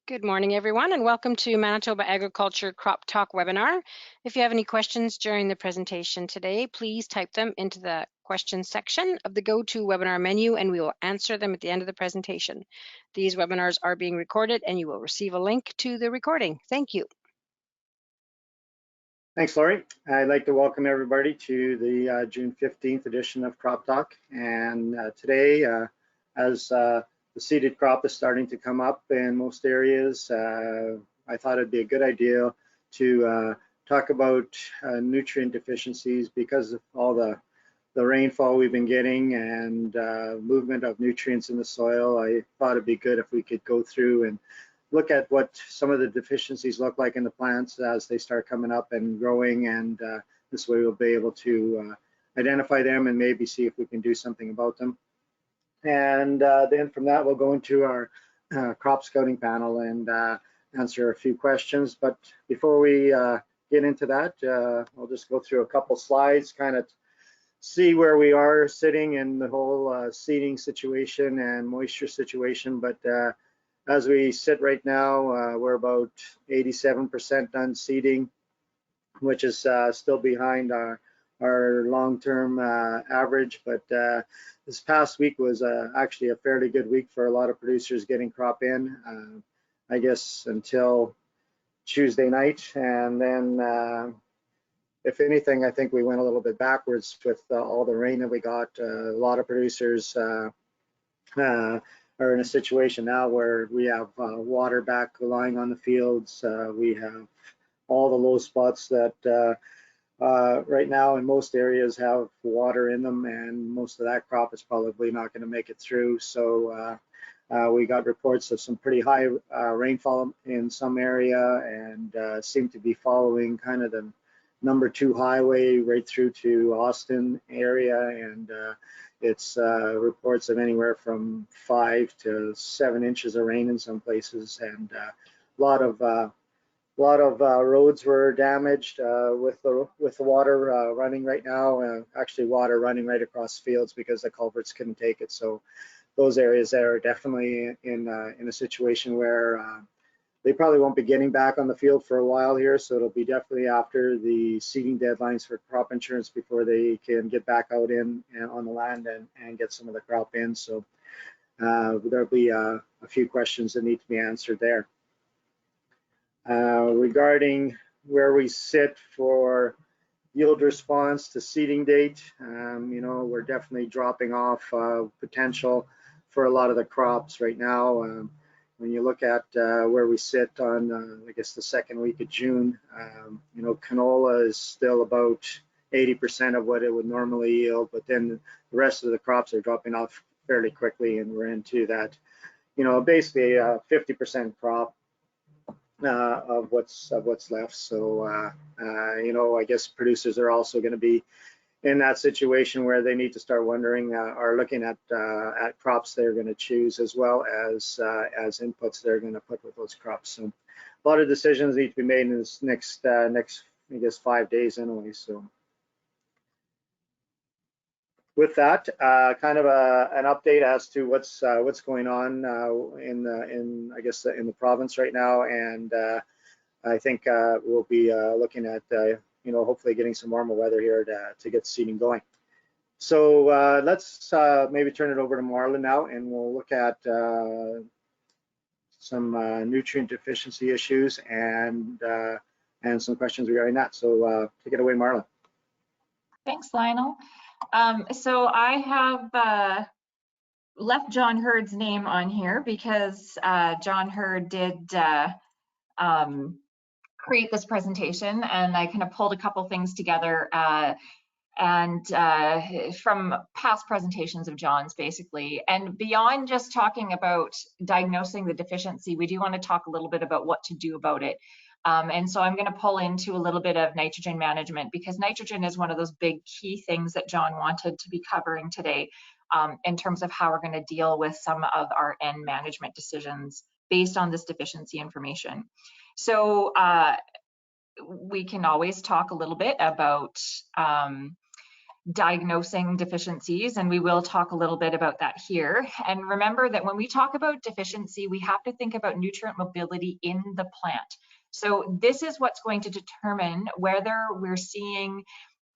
Good morning, everyone, and welcome to Manitoba Agriculture Crop Talk webinar. If you have any questions during the presentation today, please type them into the questions section of the GoToWebinar menu, and we will answer them at the end of the presentation. These webinars are being recorded, and you will receive a link to the recording. Thank you. Thanks, Laurie. I'd like to welcome everybody to the June 15th edition of Crop Talk. And today, as the seeded crop is starting to come up in most areas, I thought it'd be a good idea to talk about nutrient deficiencies because of all the rainfall we've been getting and movement of nutrients in the soil. I thought it'd be good if we could go through and look at what some of the deficiencies look like in the plants as they start coming up and growing, and this way we'll be able to identify them and maybe see if we can do something about them. And then from that we'll go into our crop scouting panel and answer a few questions. But before we get into that, I'll just go through a couple slides, kind of see where we are sitting in the whole seeding situation and moisture situation. But as we sit right now, we're about 87% done seeding, which is still behind our long-term average. But this past week was actually a fairly good week for a lot of producers getting crop in, I guess until Tuesday night. And then if anything, I think we went a little bit backwards with all the rain that we got. A lot of producers are in a situation now where we have water back lying on the fields. We have all the low spots that right now in most areas have water in them, and most of that crop is probably not going to make it through. So we got reports of some pretty high rainfall in some area, and seem to be following kind of the #2 highway right through to Austin area, and it's reports of anywhere from 5 to 7 inches of rain in some places, and a lot of roads were damaged with the water running right now. Actually, water running right across fields because the culverts couldn't take it. So those areas there are definitely in a situation where they probably won't be getting back on the field for a while here. So it'll be definitely after the seeding deadlines for crop insurance before they can get back out on the land and get some of the crop in. So there'll be a few questions that need to be answered there. Regarding where we sit for yield response to seeding date, you know, we're definitely dropping off potential for a lot of the crops right now. When you look at where we sit on, I guess, the second week of June, you know, canola is still about 80% of what it would normally yield, but then the rest of the crops are dropping off fairly quickly, and we're into that, you know, basically a 50% crop of what's left. So you know, I guess producers are also going to be in that situation where they need to start wondering or looking at crops they're going to choose, as well as inputs they're going to put with those crops. So a lot of decisions need to be made in this next I guess 5 days anyway. So with that, kind of an update as to what's going on in I guess in the province right now, and I think we'll be looking at you know, hopefully getting some warmer weather here to get seeding going. So let's maybe turn it over to Marlon now, and we'll look at some nutrient deficiency issues and some questions regarding that. So take it away, Marlon. Thanks, Lionel. So I have left John Hurd's name on here because John Hurd did create this presentation, and I kind of pulled a couple things together and from past presentations of John's, basically. And beyond just talking about diagnosing the deficiency, we do want to talk a little bit about what to do about it. And so I'm going to pull into a little bit of nitrogen management, because nitrogen is one of those big key things that John wanted to be covering today in terms of how we're going to deal with some of our N management decisions based on this deficiency information. So we can always talk a little bit about diagnosing deficiencies, and we will talk a little bit about that here. And remember that when we talk about deficiency, we have to think about nutrient mobility in the plant. So this is what's going to determine whether we're seeing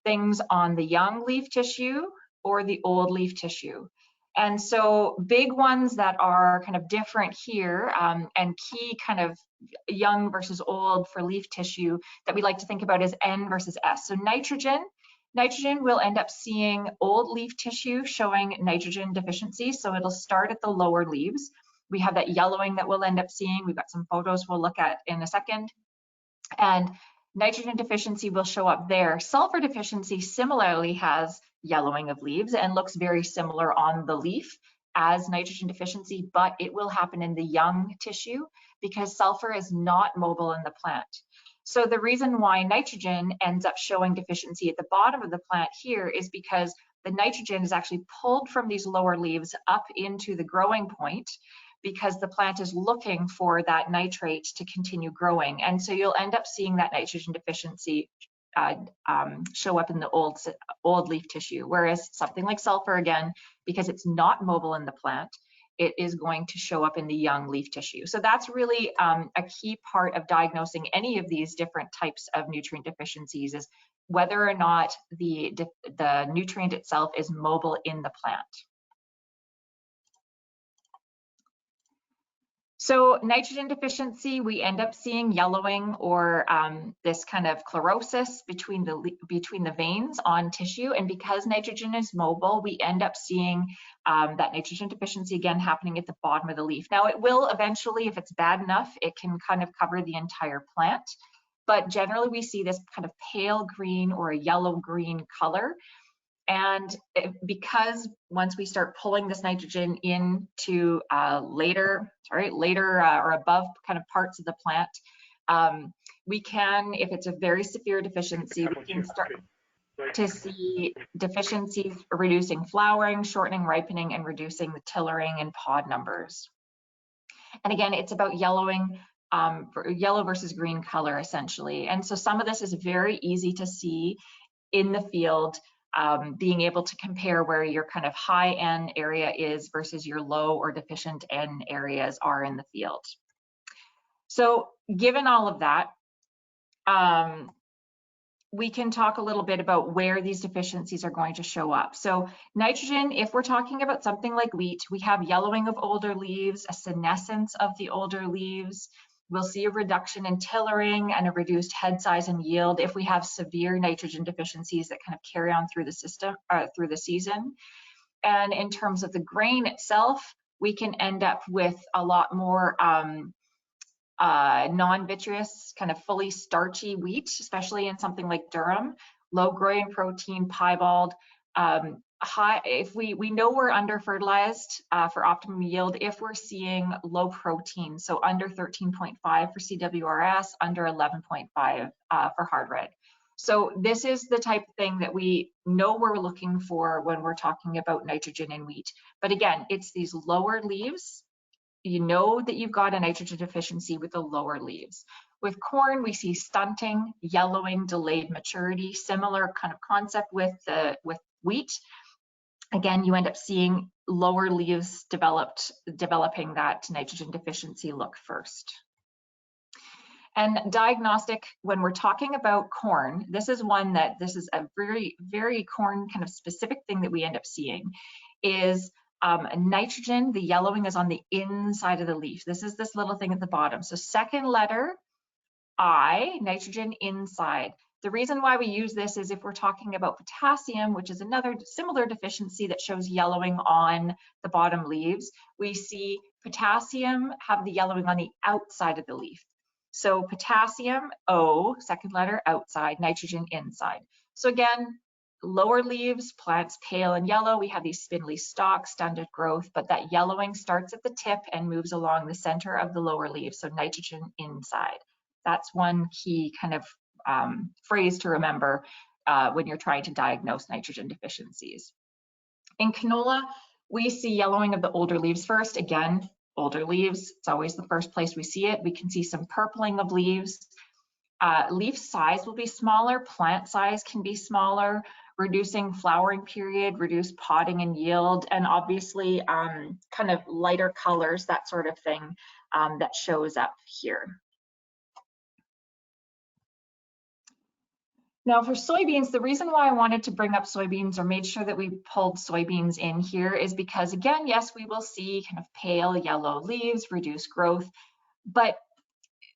things on the young leaf tissue or the old leaf tissue. And so big ones that are kind of different here, and key kind of young versus old for leaf tissue that we like to think about is N versus S. So nitrogen will end up seeing old leaf tissue showing nitrogen deficiency. So it'll start at the lower leaves. We have that yellowing that we'll end up seeing. We've got some photos we'll look at in a second. And nitrogen deficiency will show up there. Sulfur deficiency similarly has yellowing of leaves and looks very similar on the leaf as nitrogen deficiency, but it will happen in the young tissue because sulfur is not mobile in the plant. So the reason why nitrogen ends up showing deficiency at the bottom of the plant here is because the nitrogen is actually pulled from these lower leaves up into the growing point, because the plant is looking for that nitrate to continue growing. And so you'll end up seeing that nitrogen deficiency show up in the old leaf tissue, whereas something like sulfur, again, because it's not mobile in the plant, it is going to show up in the young leaf tissue. So that's really a key part of diagnosing any of these different types of nutrient deficiencies, is whether or not the nutrient itself is mobile in the plant. So nitrogen deficiency, we end up seeing yellowing or this kind of chlorosis between the veins on tissue. And because nitrogen is mobile, we end up seeing that nitrogen deficiency again happening at the bottom of the leaf. Now it will eventually, if it's bad enough, it can kind of cover the entire plant. But generally we see this kind of pale green or a yellow-green color. And because once we start pulling this nitrogen into later or above kind of parts of the plant, we can, if it's a very severe deficiency, we can start to see deficiencies reducing flowering, shortening ripening, and reducing the tillering and pod numbers. And again, it's about yellowing, yellow versus green color essentially. And so some of this is very easy to see in the field, being able to compare where your kind of high N area is versus your low or deficient N areas are in the field. So given all of that, we can talk a little bit about where these deficiencies are going to show up. So nitrogen, if we're talking about something like wheat, we have yellowing of older leaves, a senescence of the older leaves. We'll see a reduction in tillering and a reduced head size and yield if we have severe nitrogen deficiencies that kind of carry on through the system, through the season. And in terms of the grain itself, we can end up with a lot more non-vitreous, kind of fully starchy wheat, especially in something like durum, low grain protein, piebald, high. If we know we're under fertilized for optimum yield, if we're seeing low protein, so under 13.5 for CWRS, under 11.5 for hard red. So this is the type of thing that we know we're looking for when we're talking about nitrogen in wheat. But again, it's these lower leaves. You know that you've got a nitrogen deficiency with the lower leaves. With corn, we see stunting, yellowing, delayed maturity, similar kind of concept with wheat. Again, you end up seeing lower leaves developing that nitrogen deficiency look first. And diagnostic, when we're talking about corn, this is a very, very corn kind of specific thing that we end up seeing is nitrogen, the yellowing is on the inside of the leaf. This is this little thing at the bottom. So second letter, I, nitrogen inside. The reason why we use this is if we're talking about potassium, which is another similar deficiency that shows yellowing on the bottom leaves, we see potassium have the yellowing on the outside of the leaf. So potassium, O, second letter, outside, nitrogen inside. So again, lower leaves, plants pale and yellow, we have these spindly stalks, stunted growth, but that yellowing starts at the tip and moves along the center of the lower leaves, so nitrogen inside. That's one key kind of phrase to remember when you're trying to diagnose nitrogen deficiencies. In canola, we see yellowing of the older leaves first. Again, older leaves, it's always the first place we see it. We can see some purpling of leaves. Leaf size will be smaller, plant size can be smaller. reducing flowering period, reduce potting and yield, and obviously kind of lighter colors, that sort of thing that shows up here. Now for soybeans, the reason why I wanted to bring up soybeans or made sure that we pulled soybeans in here is because, again, yes, we will see kind of pale yellow leaves, reduced growth, but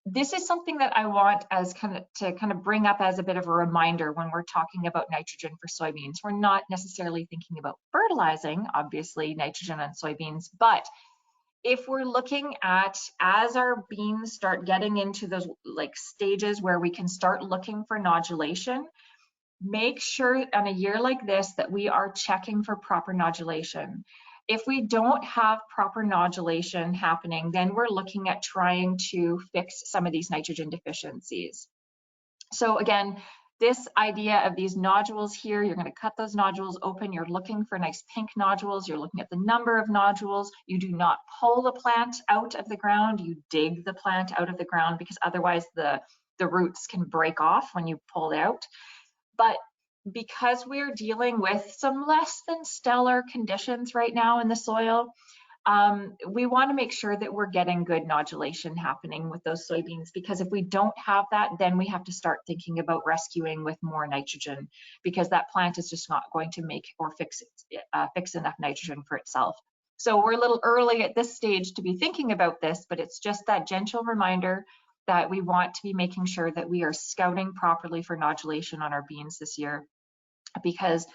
this is something that I want as to bring up as a bit of a reminder when we're talking about nitrogen for soybeans. We're not necessarily thinking about fertilizing, obviously, nitrogen on soybeans, but if we're looking at, as our beans start getting into those like stages where we can start looking for nodulation, make sure on a year like this that we are checking for proper nodulation. If we don't have proper nodulation happening, then we're looking at trying to fix some of these nitrogen deficiencies. So again, this idea of these nodules here, you're going to cut those nodules open. You're looking for nice pink nodules. You're looking at the number of nodules. You do not pull the plant out of the ground. You dig the plant out of the ground because otherwise the roots can break off when you pull it out. But because we're dealing with some less than stellar conditions right now in the soil, we want to make sure that we're getting good nodulation happening with those soybeans, because if we don't have that, then we have to start thinking about rescuing with more nitrogen, because that plant is just not going to make or fix enough nitrogen for itself. So we're a little early at this stage to be thinking about this, but it's just that gentle reminder that we want to be making sure that we are scouting properly for nodulation on our beans this year, because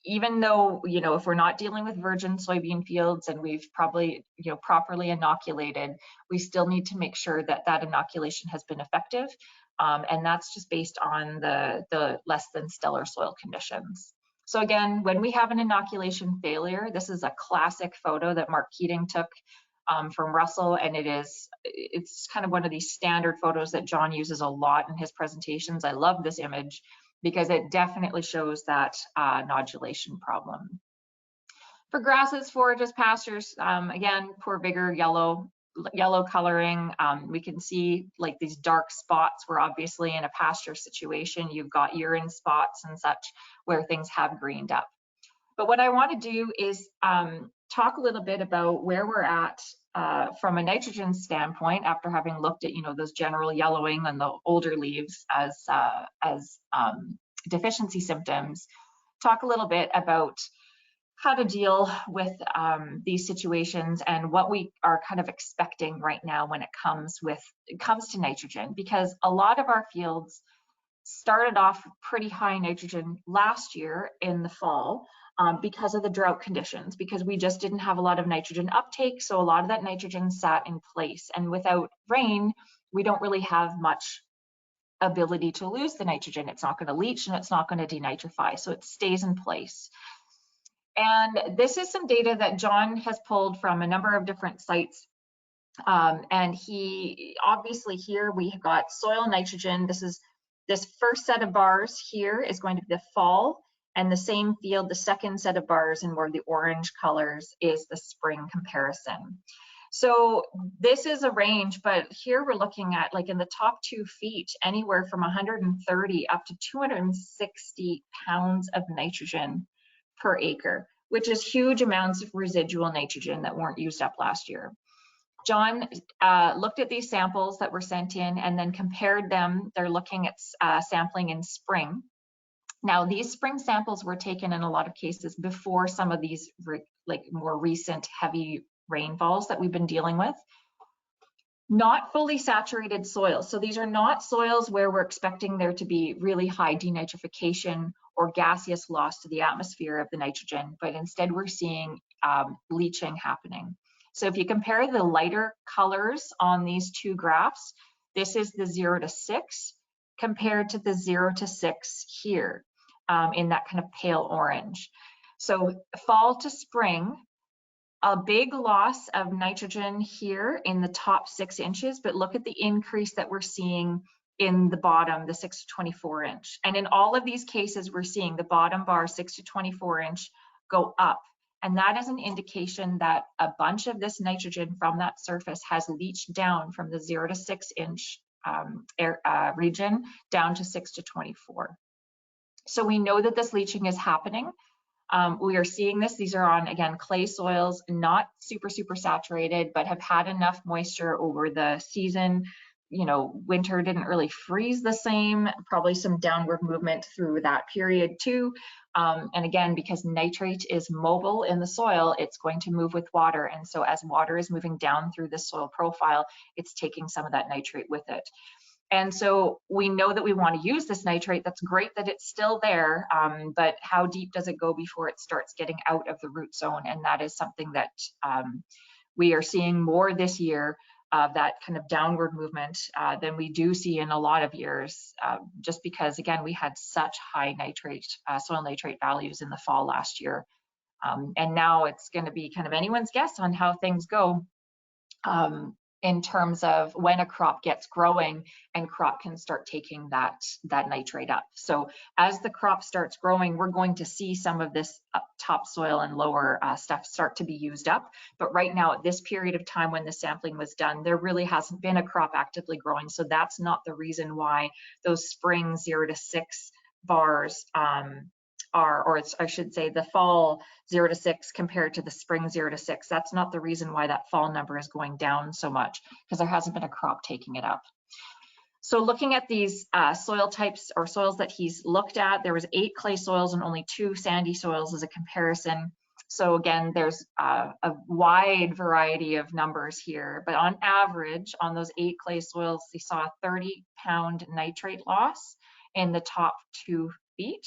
even though, you know, if we're not dealing with virgin soybean fields and we've probably, you know, properly inoculated, we still need to make sure that that inoculation has been effective. And that's just based on the less than stellar soil conditions. So again, when we have an inoculation failure, this is a classic photo that Mark Keating took from Russell, and it's kind of one of these standard photos that John uses a lot in his presentations. I love this image because it definitely shows that nodulation problem. For grasses, forages, pastures, again, poor vigor, yellow coloring. We can see like these dark spots where obviously in a pasture situation, you've got urine spots and such where things have greened up. But what I want to do is talk a little bit about where we're at from a nitrogen standpoint after having looked at, you know, those general yellowing and the older leaves as deficiency symptoms. Talk a little bit about how to deal with these situations and what we are kind of expecting right now when it comes to nitrogen, because a lot of our fields started off pretty high nitrogen last year in the fall because of the drought conditions, because we just didn't have a lot of nitrogen uptake. So a lot of that nitrogen sat in place, and without rain, we don't really have much ability to lose the nitrogen. It's not going to leach and it's not going to denitrify, so it stays in place. And this is some data that John has pulled from a number of different sites. And he obviously here we have got soil nitrogen. This first set of bars here is going to be the fall, and the same field, the second set of bars in more the orange colors is the spring comparison. So this is a range, but here we're looking at, like in the top 2 feet, anywhere from 130 up to 260 pounds of nitrogen per acre, which is huge amounts of residual nitrogen that weren't used up last year. John looked at these samples that were sent in and then compared them. They're looking at sampling in spring. Now, these spring samples were taken in a lot of cases before some of these like more recent heavy rainfalls that we've been dealing with. Not fully saturated soils. So these are not soils where we're expecting there to be really high denitrification or gaseous loss to the atmosphere of the nitrogen, but instead we're seeing leaching happening. So if you compare the lighter colors on these 2 graphs, this is the 0 to 6 compared to the 0 to 6 here in that kind of pale orange. So fall to spring, a big loss of nitrogen here in the top 6 inches, but look at the increase that we're seeing in the bottom, the 6 to 24 inch. And in all of these cases, we're seeing the bottom bar 6 to 24 inch go up. And that is an indication that a bunch of this nitrogen from that surface has leached down from the 0 to 6 inch region down to 6 to 24. So we know that this leaching is happening. We are seeing this. These are on, again, clay soils, not super saturated, but have had enough moisture over the season. You know, winter didn't really freeze the same, probably some downward movement through that period too. And again, because nitrate is mobile in the soil, it's going to move with water. And so as water is moving down through the soil profile, it's taking some of that nitrate with it. And so we know that we want to use this nitrate. That's great that it's still there, but how deep does it go before it starts getting out of the root zone? And that is something that we are seeing more this year of that kind of downward movement than we do see in a lot of years, just because, again, we had such high nitrate, soil nitrate values in the fall last year. And now it's going to be kind of anyone's guess on how things go. In terms of when a crop gets growing and crop can start taking that nitrate up. So as the crop starts growing, we're going to see some of this topsoil and lower stuff start to be used up. But right now, at this period of time when the sampling was done, there really hasn't been a crop actively growing. So that's not the reason why those spring 0 to 6 bars or I should say the fall 0 to 6 compared to the spring 0 to 6. That's not the reason why that fall number is going down so much, because there hasn't been a crop taking it up. So looking at these soil types or soils that he's looked at, there was 8 clay soils and only 2 sandy soils as a comparison. So again, there's a wide variety of numbers here, but on average, on those 8 clay soils, they saw a 30-pound nitrate loss in the top 2 feet.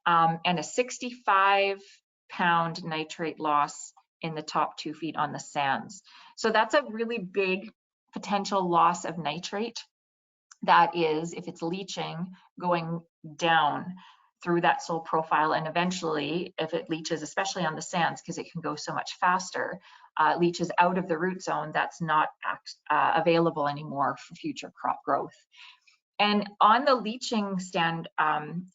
And a 65-pound nitrate loss in the top 2 feet on the sands. So that's a really big potential loss of nitrate. That is, if it's leaching, going down through that soil profile, and eventually, if it leaches, especially on the sands, because it can go so much faster, leaches out of the root zone, that's not available anymore for future crop growth. And on the leaching stand,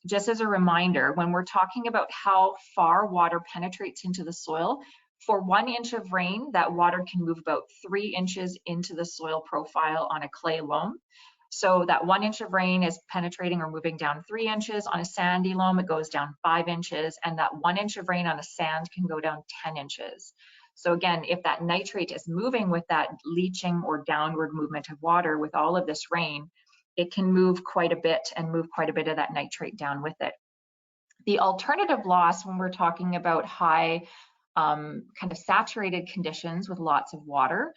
just as a reminder, when we're talking about how far water penetrates into the soil, for 1 inch of rain, that water can move about 3 inches into the soil profile on a clay loam. So that 1 inch of rain is penetrating or moving down 3 inches. On a sandy loam, it goes down 5 inches, and that 1 inch of rain on a sand can go down 10 inches. So again, if that nitrate is moving with that leaching or downward movement of water with all of this rain, it can move quite a bit and move quite a bit of that nitrate down with it. The alternative loss, when we're talking about high kind of saturated conditions with lots of water,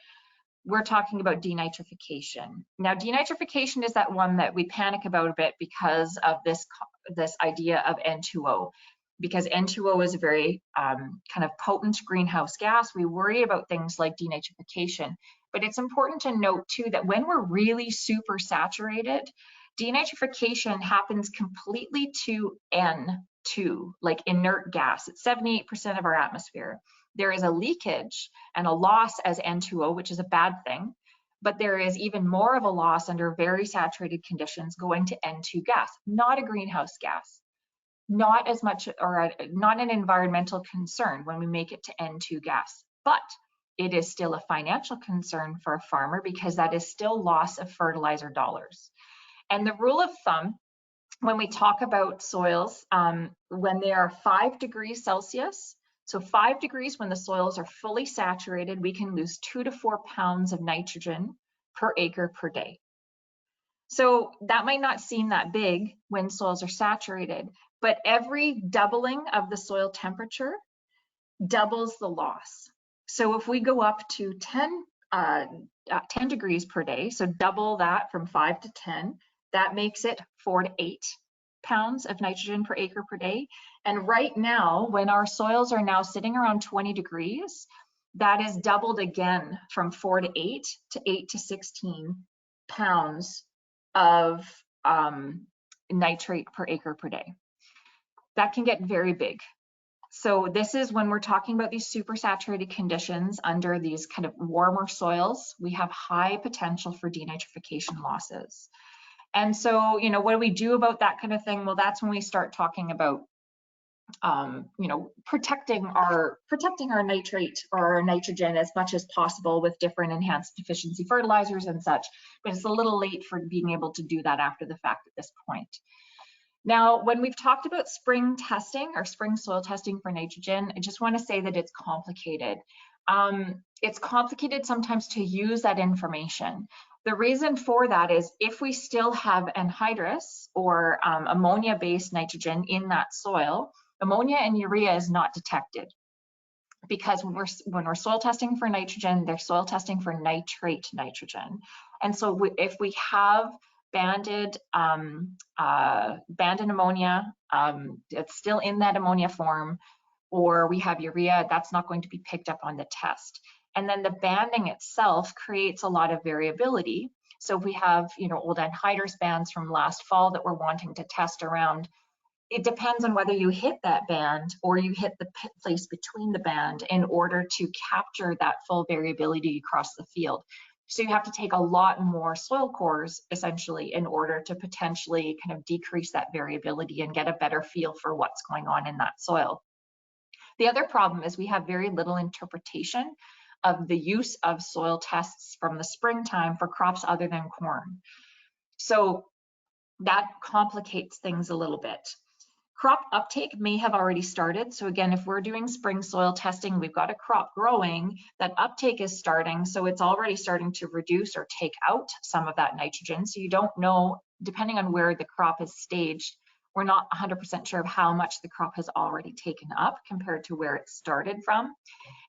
we're talking about denitrification. Now, denitrification is that one that we panic about a bit because of this idea of N2O. Because N2O is a very kind of potent greenhouse gas, we worry about things like denitrification. But it's important to note too that when we're really super saturated, denitrification happens completely to N2, like inert gas. It's 78% of our atmosphere. There is a leakage and a loss as N2O, which is a bad thing, but there is even more of a loss under very saturated conditions going to N2 gas, not a greenhouse gas. Not as much, or not an environmental concern when we make it to N2 gas, but it is still a financial concern for a farmer because that is still loss of fertilizer dollars. And the rule of thumb, when we talk about soils, when they are 5 degrees Celsius, so 5 degrees when the soils are fully saturated, we can lose 2 to 4 pounds of nitrogen per acre per day. So that might not seem that big when soils are saturated, but every doubling of the soil temperature doubles the loss. So if we go up to 10 degrees per day, so double that from 5 to 10, that makes it 4 to 8 pounds of nitrogen per acre per day. And right now, when our soils are now sitting around 20 degrees, that is doubled again from 4 to 8 to 8 to 16 pounds of nitrate per acre per day. That can get very big. So this is when we're talking about these super saturated conditions under these kind of warmer soils, we have high potential for denitrification losses. And so, you know, what do we do about that kind of thing? Well, that's when we start talking about, you know, protecting our nitrate or our nitrogen as much as possible with different enhanced deficiency fertilizers and such. But it's a little late for being able to do that after the fact at this point. Now, when we've talked about spring testing or spring soil testing for nitrogen, I just want to say that it's complicated. It's complicated sometimes to use that information. The reason for that is if we still have anhydrous or ammonia-based nitrogen in that soil, ammonia and urea is not detected, because when we're soil testing for nitrogen, they're soil testing for nitrate nitrogen. And so if we have banded ammonia, it's still in that ammonia form, or we have urea, that's not going to be picked up on the test. And then the banding itself creates a lot of variability. So if we have, old anhydrous bands from last fall that we're wanting to test around, it depends on whether you hit that band or you hit the place between the band in order to capture that full variability across the field. So you have to take a lot more soil cores essentially in order to potentially kind of decrease that variability and get a better feel for what's going on in that soil. The other problem is we have very little interpretation of the use of soil tests from the springtime for crops other than corn. So that complicates things a little bit. Crop uptake may have already started. So again, if we're doing spring soil testing, we've got a crop growing, that uptake is starting. So it's already starting to reduce or take out some of that nitrogen. So you don't know, depending on where the crop is staged, we're not 100% sure of how much the crop has already taken up compared to where it started from.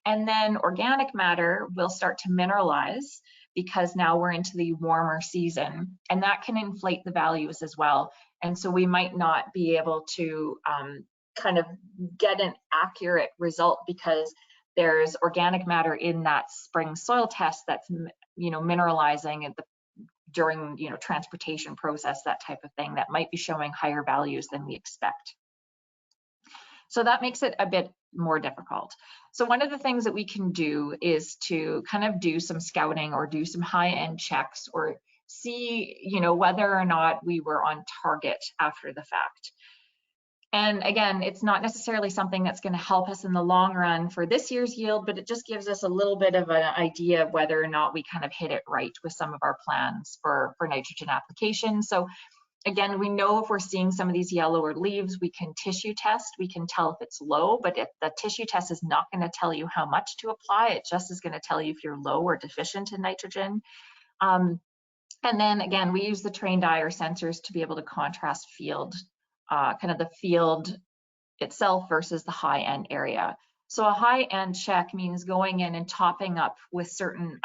And then organic matter will start to mineralize because now we're into the warmer season, and that can inflate the values as well. And so we might not be able to kind of get an accurate result because there's organic matter in that spring soil test that's mineralizing at the during transportation process, that type of thing, that might be showing higher values than we expect. So that makes it a bit more difficult. So one of the things that we can do is to kind of do some scouting or do some high-end checks or see, whether or not we were on target after the fact. And again, it's not necessarily something that's going to help us in the long run for this year's yield, but it just gives us a little bit of an idea of whether or not we kind of hit it right with some of our plans for nitrogen application. So again, we know if we're seeing some of these yellower leaves, we can tissue test. We can tell if it's low, but if the tissue test is not going to tell you how much to apply, it just is going to tell you if you're low or deficient in nitrogen. And then again, we use the trained eye or sensors to be able to contrast field, kind of the field itself versus the high-end area. So a high-end check means going in and topping up with certain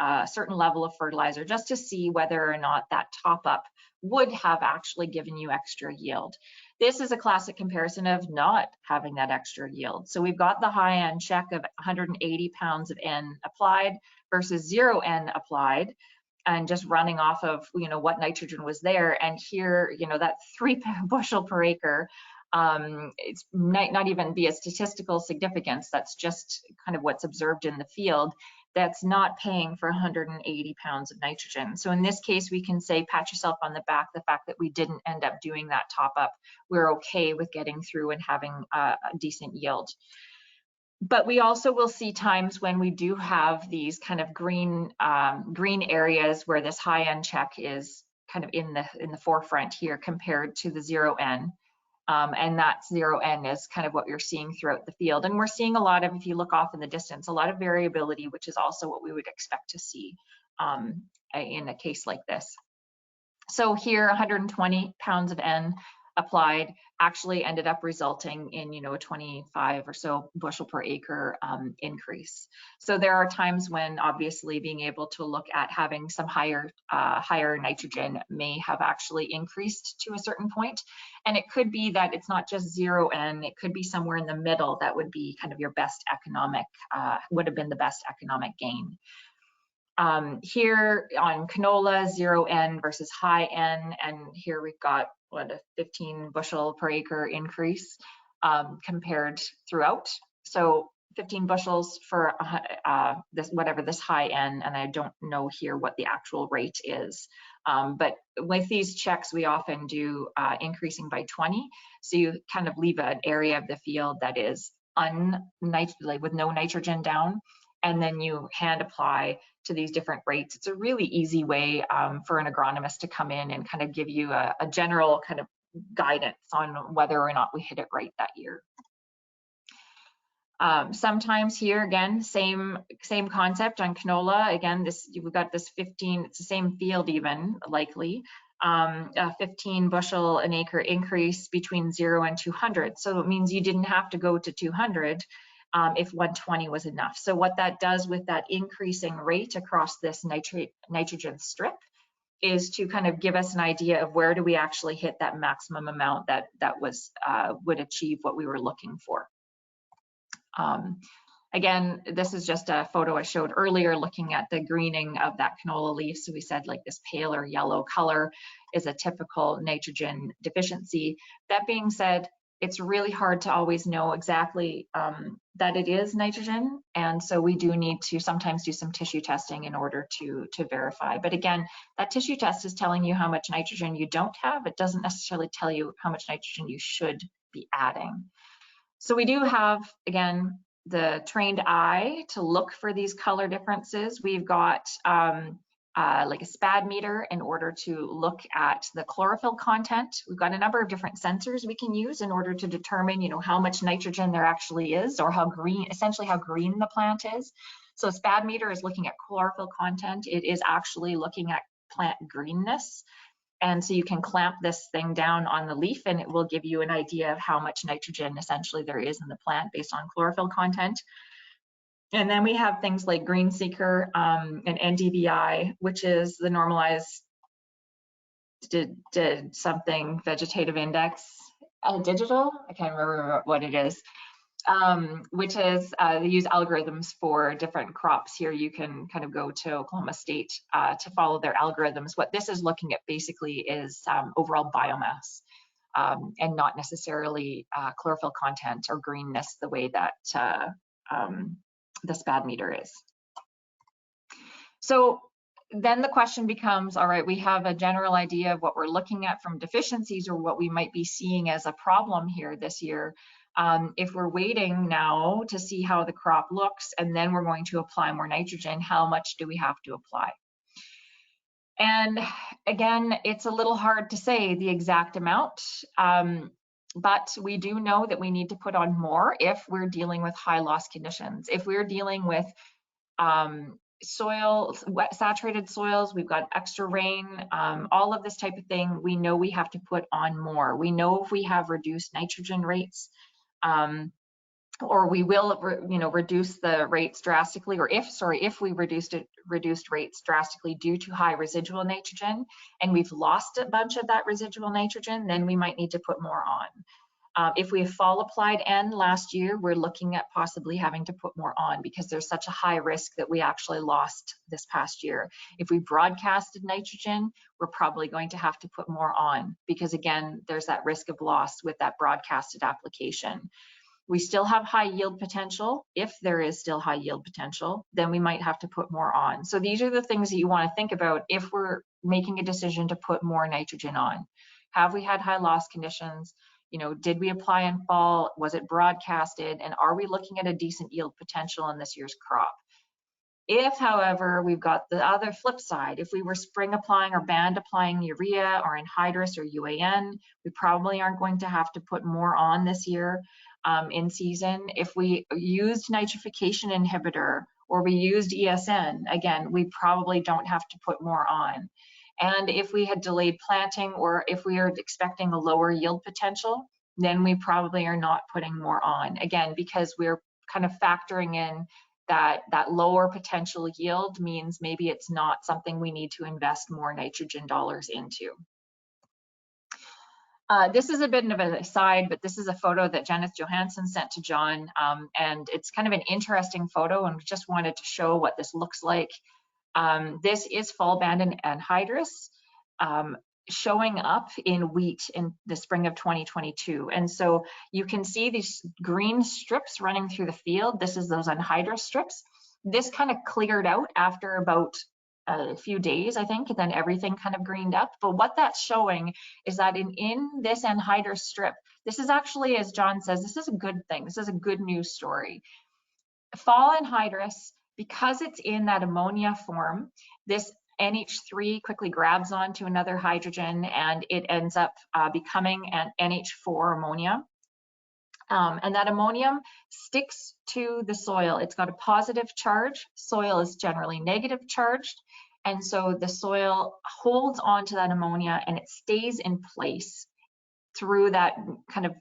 level of fertilizer just to see whether or not that top up would have actually given you extra yield. This is a classic comparison of not having that extra yield. So we've got the high-end check of 180 pounds of N applied versus 0 N applied, and just running off of what nitrogen was there. And here, that 3 bushel per acre, it's might not even be a statistical significance. That's just kind of what's observed in the field. That's not paying for 180 pounds of nitrogen. So in this case, we can say, pat yourself on the back, the fact that we didn't end up doing that top up. We're okay with getting through and having a decent yield. But we also will see times when we do have these kind of green areas where this high N check is kind of in the forefront here compared to the 0 N. And that 0 N is kind of what you're seeing throughout the field. And we're seeing a lot of, if you look off in the distance, a lot of variability, which is also what we would expect to see in a case like this. So here, 120 pounds of N applied actually ended up resulting in a 25 or so bushel per acre increase. So there are times when obviously being able to look at having some higher nitrogen may have actually increased to a certain point. And it could be that it's not just 0 N, it could be somewhere in the middle that would be kind of your best economic, would have been the best economic gain. Here on canola, 0 N versus high N, and here we've got a 15 bushel per acre increase compared throughout. So 15 bushels for this high N, and I don't know here what the actual rate is. But with these checks, we often do increasing by 20. So you kind of leave an area of the field that is with no nitrogen down, and then you hand apply to these different rates. It's a really easy way for an agronomist to come in and kind of give you a general kind of guidance on whether or not we hit it right that year. Sometimes here again, same concept on canola. Again, we've got this 15, it's the same field even likely, 15 bushel an acre increase between 0 and 200. So it means you didn't have to go to 200 if 120 was enough. So what that does with that increasing rate across this nitrogen strip is to kind of give us an idea of where do we actually hit that maximum amount that would achieve what we were looking for. Again, this is just a photo I showed earlier looking at the greening of that canola leaf. So we said like this paler yellow color is a typical nitrogen deficiency. That being said, it's really hard to always know exactly that it is nitrogen. And so we do need to sometimes do some tissue testing in order to verify. But again, that tissue test is telling you how much nitrogen you don't have. It doesn't necessarily tell you how much nitrogen you should be adding. So we do have, again, the trained eye to look for these color differences. We've got like a SPAD meter in order to look at the chlorophyll content. We've got a number of different sensors we can use in order to determine, how much nitrogen there actually is, or how green, essentially how green the plant is. So SPAD meter is looking at chlorophyll content. It is actually looking at plant greenness. And so you can clamp this thing down on the leaf and it will give you an idea of how much nitrogen essentially there is in the plant based on chlorophyll content. And then we have things like Green Seeker and NDVI, which is the normalized did something vegetative index, digital, I can't remember what it is. Which is they use algorithms for different crops. Here you can kind of go to Oklahoma State to follow their algorithms. What this is looking at basically is overall biomass and not necessarily chlorophyll content or greenness the way that the SPAD meter is. So then the question becomes, all right, we have a general idea of what we're looking at from deficiencies or what we might be seeing as a problem here this year. If we're waiting now to see how the crop looks and then we're going to apply more nitrogen, how much do we have to apply? And again, it's a little hard to say the exact amount, but we do know that we need to put on more if we're dealing with high loss conditions. If we're dealing with wet saturated soils, we've got extra rain, all of this type of thing, we know we have to put on more. We know if we have reduced nitrogen rates, or we will, reduce the rates drastically, or if we reduced rates drastically due to high residual nitrogen, and we've lost a bunch of that residual nitrogen, then we might need to put more on. If we have fall applied N last year, we're looking at possibly having to put more on because there's such a high risk that we actually lost this past year. If we broadcasted nitrogen, we're probably going to have to put more on because again, there's that risk of loss with that broadcasted application. We still have high yield potential. If there is still high yield potential, then we might have to put more on. So these are the things that you want to think about if we're making a decision to put more nitrogen on. Have we had high loss conditions? Did we apply in fall? Was it broadcasted? And are we looking at a decent yield potential in this year's crop? If, however, we've got the other flip side, if we were spring applying or band applying urea or anhydrous or UAN, we probably aren't going to have to put more on this year in season. If we used nitrification inhibitor or we used ESN, again, we probably don't have to put more on. And if we had delayed planting or if we are expecting a lower yield potential, then we probably are not putting more on. Again, because we're kind of factoring in that lower potential yield means maybe it's not something we need to invest more nitrogen dollars into. This is a bit of an aside, but this is a photo that Janice Johansson sent to John, and it's kind of an interesting photo and just wanted to show what this looks like. This is fall band and anhydrous showing up in wheat in the spring of 2022. And so you can see these green strips running through the field. This is those anhydrous strips. This kind of cleared out after about a few days, I think, and then everything kind of greened up. But what that's showing is that in this anhydrous strip, this is actually, as John says, this is a good thing. This is a good news story. Fall anhydrous, because it's in that ammonia form, this NH3 quickly grabs onto another hydrogen and it ends up becoming an NH4 ammonia. And that ammonium sticks to the soil. It's got a positive charge. Soil is generally negative charged. And so the soil holds on to that ammonia and it stays in place through that kind of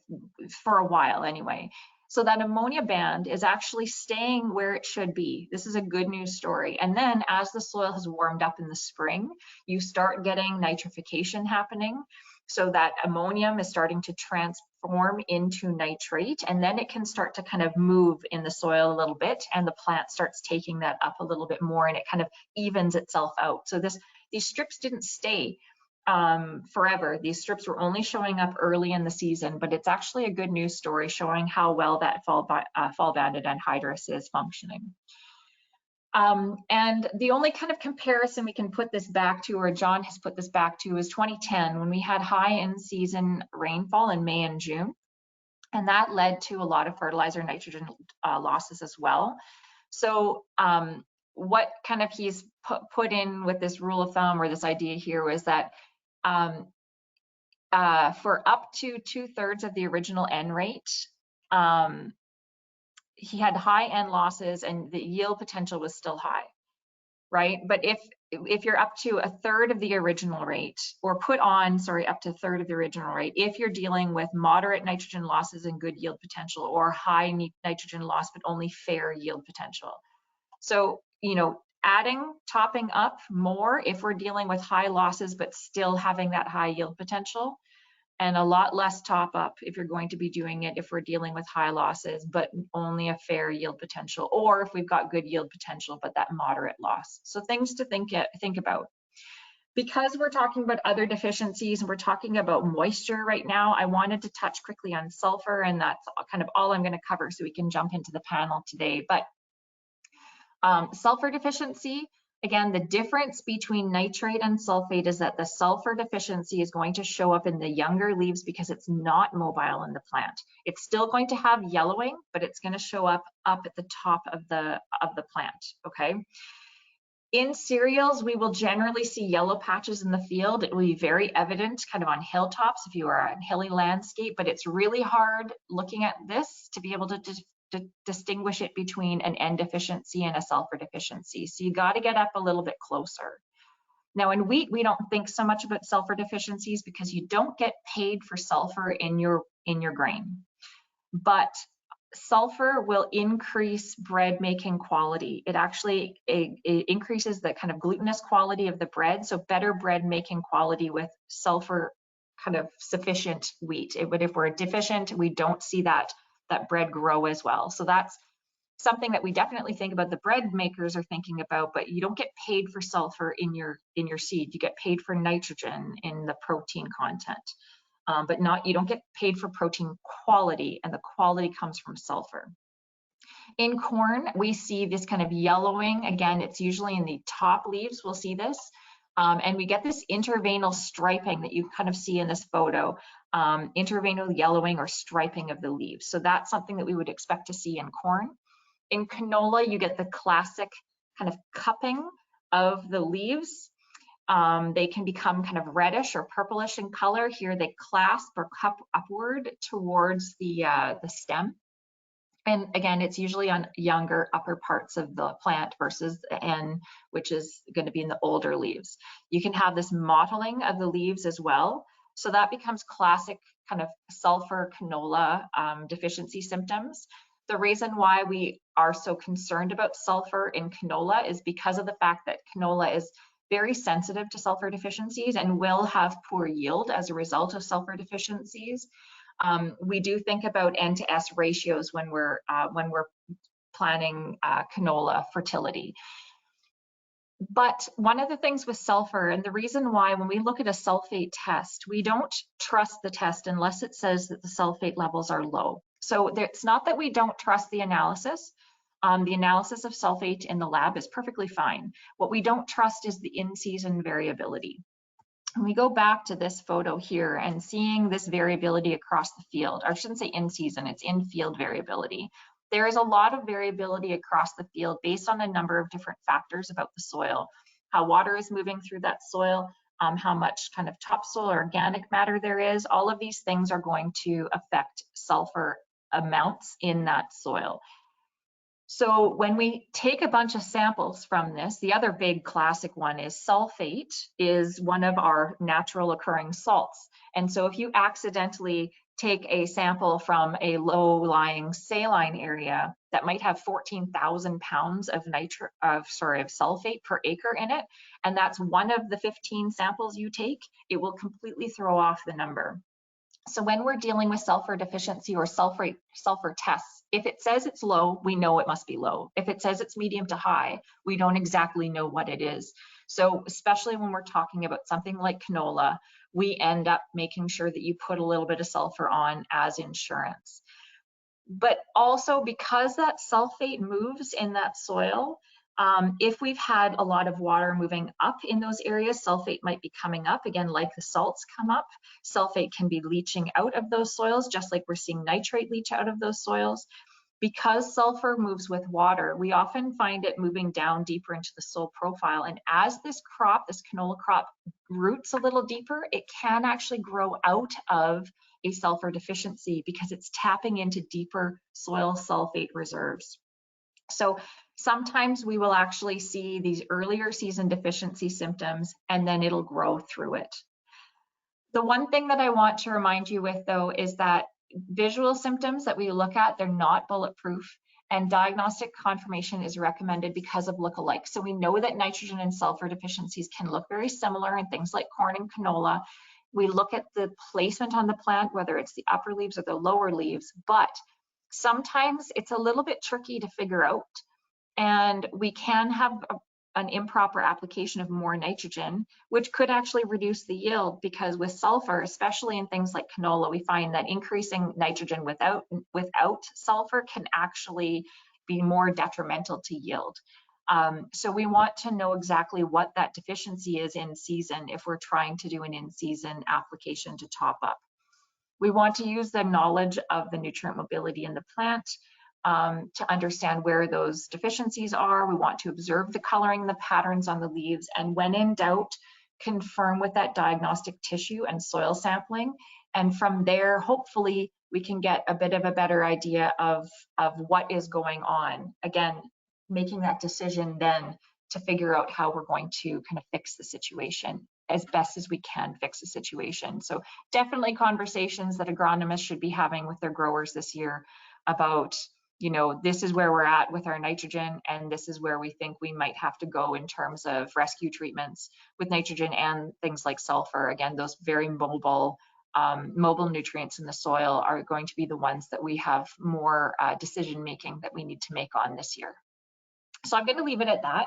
for a while anyway. So that ammonia band is actually staying where it should be. This is a good news story. And then as the soil has warmed up in the spring, you start getting nitrification happening. So that ammonium is starting to transform into nitrate, and then it can start to kind of move in the soil a little bit, and the plant starts taking that up a little bit more, and it kind of evens itself out. So these strips didn't stay forever. These strips were only showing up early in the season, but it's actually a good news story showing how well that fall banded anhydrous is functioning. And the only kind of comparison we can put this back to, or John has put this back to, is 2010, when we had high in-season rainfall in May and June. And that led to a lot of fertilizer nitrogen losses as well. So what kind of he's put in with this rule of thumb, or this idea here, was that for up to 2/3 of the original N rate, he had high N losses and the yield potential was still high, right? But if you're up to 1/3 of the original rate, or put on, sorry, up to 1/3 of the original rate, if you're dealing with moderate nitrogen losses and good yield potential, or high nitrogen loss but only fair yield potential. So, you know, topping up more if we're dealing with high losses but still having that high yield potential, and a lot less top up if you're going to be doing it if we're dealing with high losses but only a fair yield potential, or if we've got good yield potential but that moderate loss. So things to think about. Because we're talking about other deficiencies and we're talking about moisture right now, I wanted to touch quickly on sulfur, and that's kind of all I'm going to cover so we can jump into the panel today. But sulfur deficiency, again, the difference between nitrate and sulfate is that the sulfur deficiency is going to show up in the younger leaves because it's not mobile in the plant. It's still going to have yellowing, but it's going to show up at the top of the plant, okay? In cereals, we will generally see yellow patches in the field. It will be very evident kind of on hilltops if you are on hilly landscape, but it's really hard looking at this to be able to distinguish it between an N deficiency and a sulfur deficiency. So you got to get up a little bit closer. Now in wheat, we don't think so much about sulfur deficiencies because you don't get paid for sulfur in your grain. But sulfur will increase bread making quality. It actually it increases the kind of glutinous quality of the bread, so better bread making quality with sulfur kind of sufficient wheat. But if we're deficient, we don't see that bread grow as well. So that's something that we definitely think about, the bread makers are thinking about, but you don't get paid for sulfur in your seed. You get paid for nitrogen in the protein content. But you don't get paid for protein quality, and the quality comes from sulfur. In corn, we see this kind of yellowing. Again, it's usually in the top leaves, we'll see this. And we get this interveinal striping that you kind of see in this photo, interveinal yellowing or striping of the leaves. So that's something that we would expect to see in corn. In canola, you get the classic kind of cupping of the leaves. They can become kind of reddish or purplish in color. Here they clasp or cup upward towards the stem. And again, it's usually on younger upper parts of the plant versus the N, which is going to be in the older leaves. You can have this mottling of the leaves as well. So that becomes classic kind of sulfur canola deficiency symptoms. The reason why we are so concerned about sulfur in canola is because of the fact that canola is very sensitive to sulfur deficiencies and will have poor yield as a result of sulfur deficiencies. We do think about N to S ratios when we're planning canola fertility. But one of the things with sulfur, and the reason why when we look at a sulfate test, we don't trust the test unless it says that the sulfate levels are low. So it's not that we don't trust the analysis. The analysis of sulfate in the lab is perfectly fine. What we don't trust is the in-season variability. And we go back to this photo here and seeing this variability across the field, or I shouldn't say in-season, it's in-field variability. There is a lot of variability across the field based on a number of different factors about the soil. how water is moving through that soil, how much kind of topsoil or organic matter there is. All of these things are going to affect sulfur amounts in that soil. So when we take a bunch of samples from this, the other big classic one is sulfate is one of our natural occurring salts. And so if you accidentally take a sample from a low-lying saline area that might have 14,000 pounds of sulfate per acre in it, and that's one of the 15 samples you take, it will completely throw off the number. So when we're dealing with sulfur deficiency or sulfur tests, if it says it's low, we know it must be low. If it says it's medium to high, we don't exactly know what it is. So especially when we're talking about something like canola, we end up making sure that you put a little bit of sulfur on as insurance. But also because that sulfate moves in that soil, if we've had a lot of water moving up in those areas, sulfate might be coming up. Again, like the salts come up, sulfate can be leaching out of those soils, just like we're seeing nitrate leach out of those soils. Because sulfur moves with water, we often find it moving down deeper into the soil profile. And as this crop, this canola crop, roots a little deeper, it can actually grow out of a sulfur deficiency because it's tapping into deeper soil sulfate reserves. So sometimes we will actually see these earlier season deficiency symptoms and then it'll grow through it. The one thing that I want to remind you with though is that visual symptoms that we look at, they're not bulletproof, and diagnostic confirmation is recommended because of lookalike. So we know that nitrogen and sulfur deficiencies can look very similar in things like corn and canola. We look at the placement on the plant, whether it's the upper leaves or the lower leaves, but sometimes it's a little bit tricky to figure out. And we can have an improper application of more nitrogen, which could actually reduce the yield, because with sulfur, especially in things like canola, we find that increasing nitrogen without sulfur can actually be more detrimental to yield. So we want to know exactly what that deficiency is in season if we're trying to do an in-season application to top up. We want to use the knowledge of the nutrient mobility in the plant to understand where those deficiencies are. We want to observe the coloring, the patterns on the leaves, and when in doubt, confirm with that diagnostic tissue and soil sampling. And from there, hopefully, we can get a bit of a better idea of what is going on. Again, making that decision then to figure out how we're going to kind of fix the situation as best as we can fix the situation. So definitely conversations that agronomists should be having with their growers this year about, you know, this is where we're at with our nitrogen, and this is where we think we might have to go in terms of rescue treatments with nitrogen and things like sulfur. Again, those very mobile nutrients in the soil are going to be the ones that we have more decision making that we need to make on this year. So I'm going to leave it at that.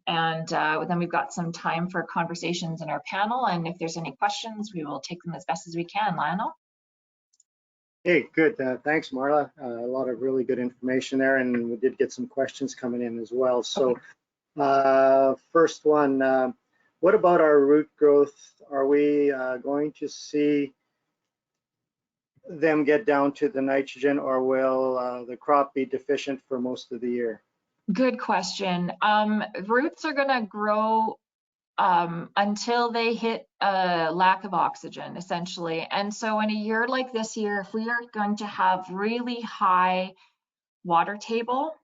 Then we've got some time for conversations in our panel, and if there's any questions, we will take them as best as we can. Lionel? Hey, good. Thanks, Marla. A lot of really good information there, and we did get some questions coming in as well. So first one, what about our root growth? Are we going to see them get down to the nitrogen, or will the crop be deficient for most of the year? Good question. Roots are going to grow until they hit a lack of oxygen, essentially. And so in a year like this year, if we are going to have really high water table,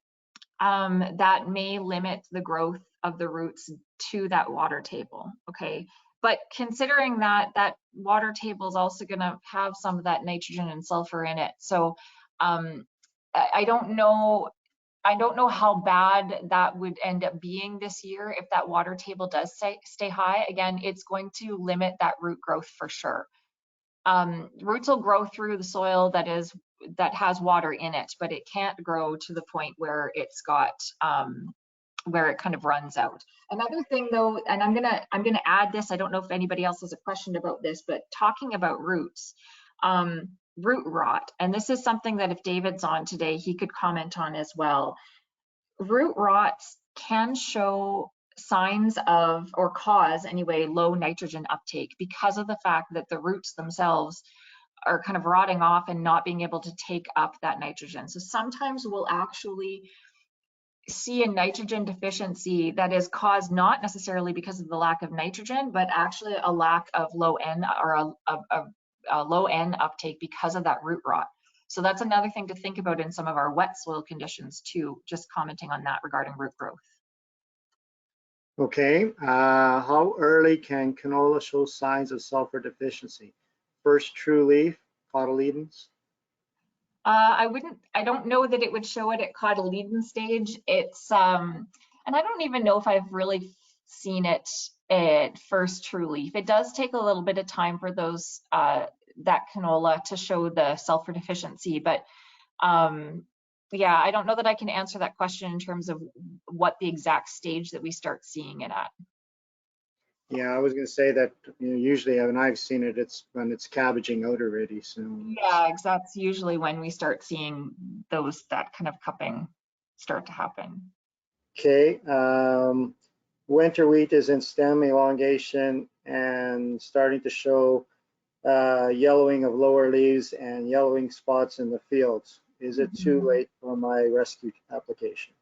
that may limit the growth of the roots to that water table, okay? But considering that that water table is also going to have some of that nitrogen and sulfur in it. So I don't know how bad that would end up being this year if that water table does stay high. Again, it's going to limit that root growth for sure. Roots will grow through the soil that has water in it, but it can't grow to the point where it's got where it kind of runs out. Another thing though, and I'm gonna add this, I don't know if anybody else has a question about this, but talking about roots, root rot, and this is something that if David's on today, he could comment on as well. Root rots can show signs of, or cause anyway, low nitrogen uptake because of the fact that the roots themselves are kind of rotting off and not being able to take up that nitrogen. So sometimes we'll actually see a nitrogen deficiency that is caused not necessarily because of the lack of nitrogen, but actually a lack of low N or a low N uptake because of that root rot. So that's another thing to think about in some of our wet soil conditions too, just commenting on that regarding root growth. Okay, how early can canola show signs of sulfur deficiency? First true leaf, cotyledons? I don't know that it would show it at cotyledon stage. It's, and I don't even know if I've really seen it at first true leaf. It does take a little bit of time for those, that canola to show the sulfur deficiency, but yeah, I don't know that I can answer that question in terms of what the exact stage that we start seeing it at. Yeah, I was going to say that usually when I've seen it, it's when it's cabbaging out already. So yeah, that's usually when we start seeing that kind of cupping start to happen. Okay, winter wheat is in stem elongation and starting to show yellowing of lower leaves and yellowing spots in the fields. Is it too late for my rescue application?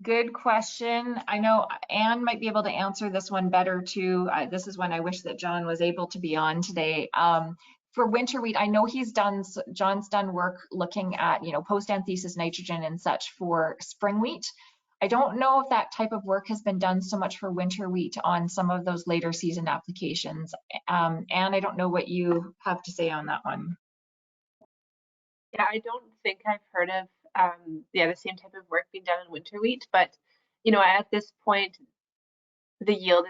Good question. I know Anne might be able to answer this one better too. This is one I wish that John was able to be on today. For winter wheat, I know John's done work looking at, post-anthesis nitrogen and such for spring wheat. I don't know if that type of work has been done so much for winter wheat on some of those later season applications. Anne, I don't know what you have to say on that one. Yeah, I don't think I've heard of the same type of work being done in winter wheat, but at this point the yield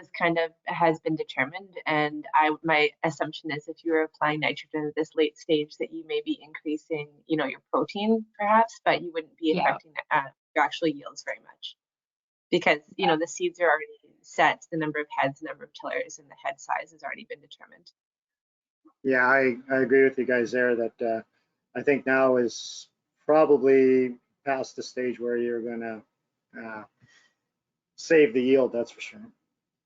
has been determined, and my assumption is if you're applying nitrogen at this late stage that you may be increasing your protein perhaps, but you wouldn't be affecting your actual yields very much, because the seeds are already set, the number of heads, the number of tillers, and the head size has already been determined. Yeah, I agree with you guys there that I think now is probably past the stage where you're going to save the yield, that's for sure.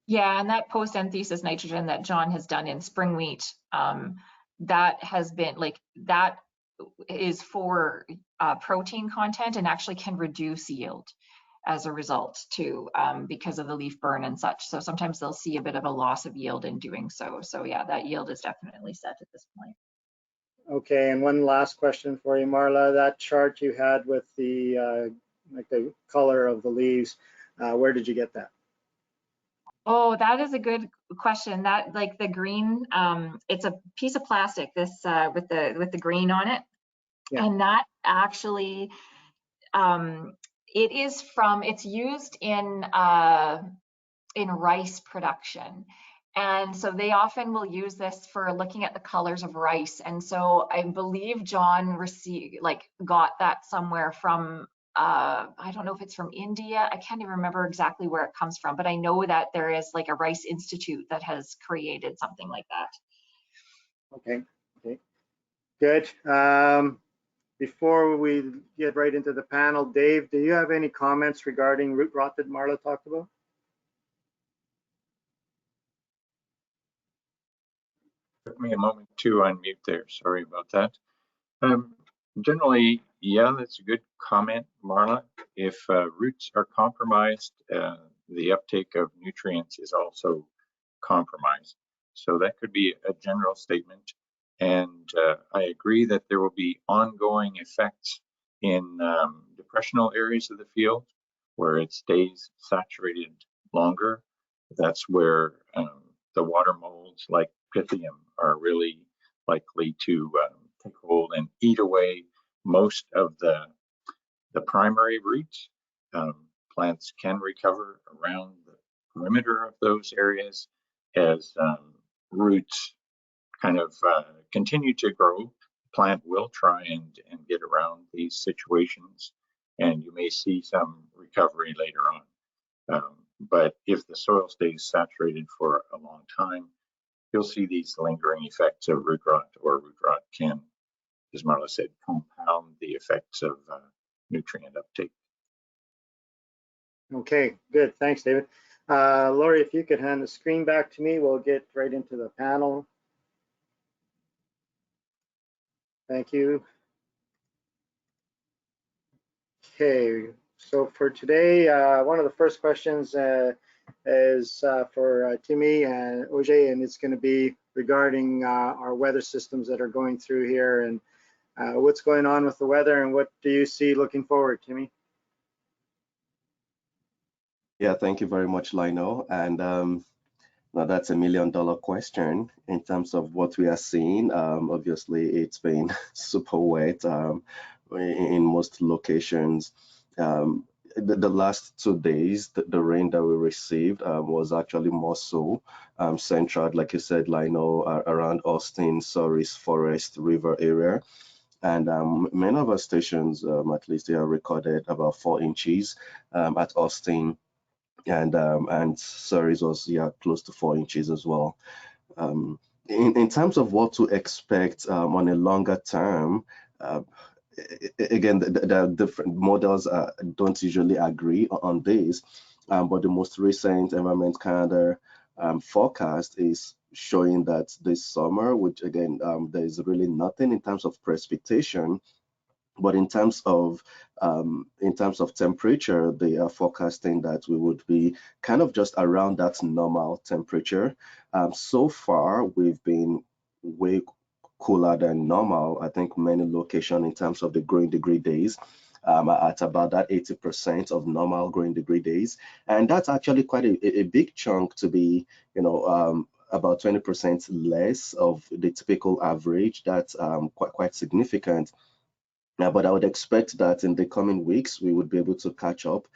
Yeah, and that post-anthesis nitrogen that John has done in spring wheat, that has been that is for protein content and actually can reduce yield as a result too, because of the leaf burn and such. So sometimes they'll see a bit of a loss of yield in doing so. So yeah, that yield is definitely set at this point. Okay, and one last question for you, Marla. That chart you had with the the color of the leaves, where did you get that? Oh, that is a good question. That the green, it's a piece of plastic, this with the green on it, yeah. And that actually, it's used in rice production. And so they often will use this for looking at the colors of rice. And so I believe John got that somewhere from, I don't know if it's from India. I can't even remember exactly where it comes from, but I know that there is a rice institute that has created something like that. Okay, good. Before we get right into the panel, Dave, do you have any comments regarding root rot that Marla talked about? Took me a moment to unmute there. Sorry about that. Generally, yeah, that's a good comment, Marla. If roots are compromised, the uptake of nutrients is also compromised. So that could be a general statement. And I agree that there will be ongoing effects in depressional areas of the field where it stays saturated longer. That's where the water molds like Pythium are really likely to take hold and eat away most of the primary roots. Plants can recover around the perimeter of those areas as roots kind of continue to grow. The plant will try and get around these situations, and you may see some recovery later on. But if the soil stays saturated for a long time, you'll see these lingering effects of root rot, or root rot can, as Marla said, compound the effects of nutrient uptake. Okay, good. Thanks, David. Lori, if you could hand the screen back to me, we'll get right into the panel. Thank you. Okay, so for today, one of the first questions is for Timmy and OJ, and it's going to be regarding our weather systems that are going through here and what's going on with the weather and what do you see looking forward, Timmy? Yeah, thank you very much, Lionel. And now that's $1 million question in terms of what we are seeing. Obviously, it's been super wet in most locations. The last 2 days, the rain that we received was actually more so centered, like you said, Lionel, around Austin, Surrey's Forest River area. And many of our stations, at least they are recorded about 4 inches at Austin, and Surrey's was close to 4 inches as well. In terms of what to expect on a longer term, again, the different models don't usually agree on this, but the most recent Environment Canada forecast is showing that this summer, which again, there's really nothing in terms of precipitation, but in terms of temperature, they are forecasting that we would be kind of just around that normal temperature. So far, we've been way cooler than normal. I think many locations in terms of the growing degree days are at about that 80% of normal growing degree days, and that's actually quite a big chunk to be, about 20% less of the typical average. That's quite significant. But I would expect that in the coming weeks, we would be able to catch up.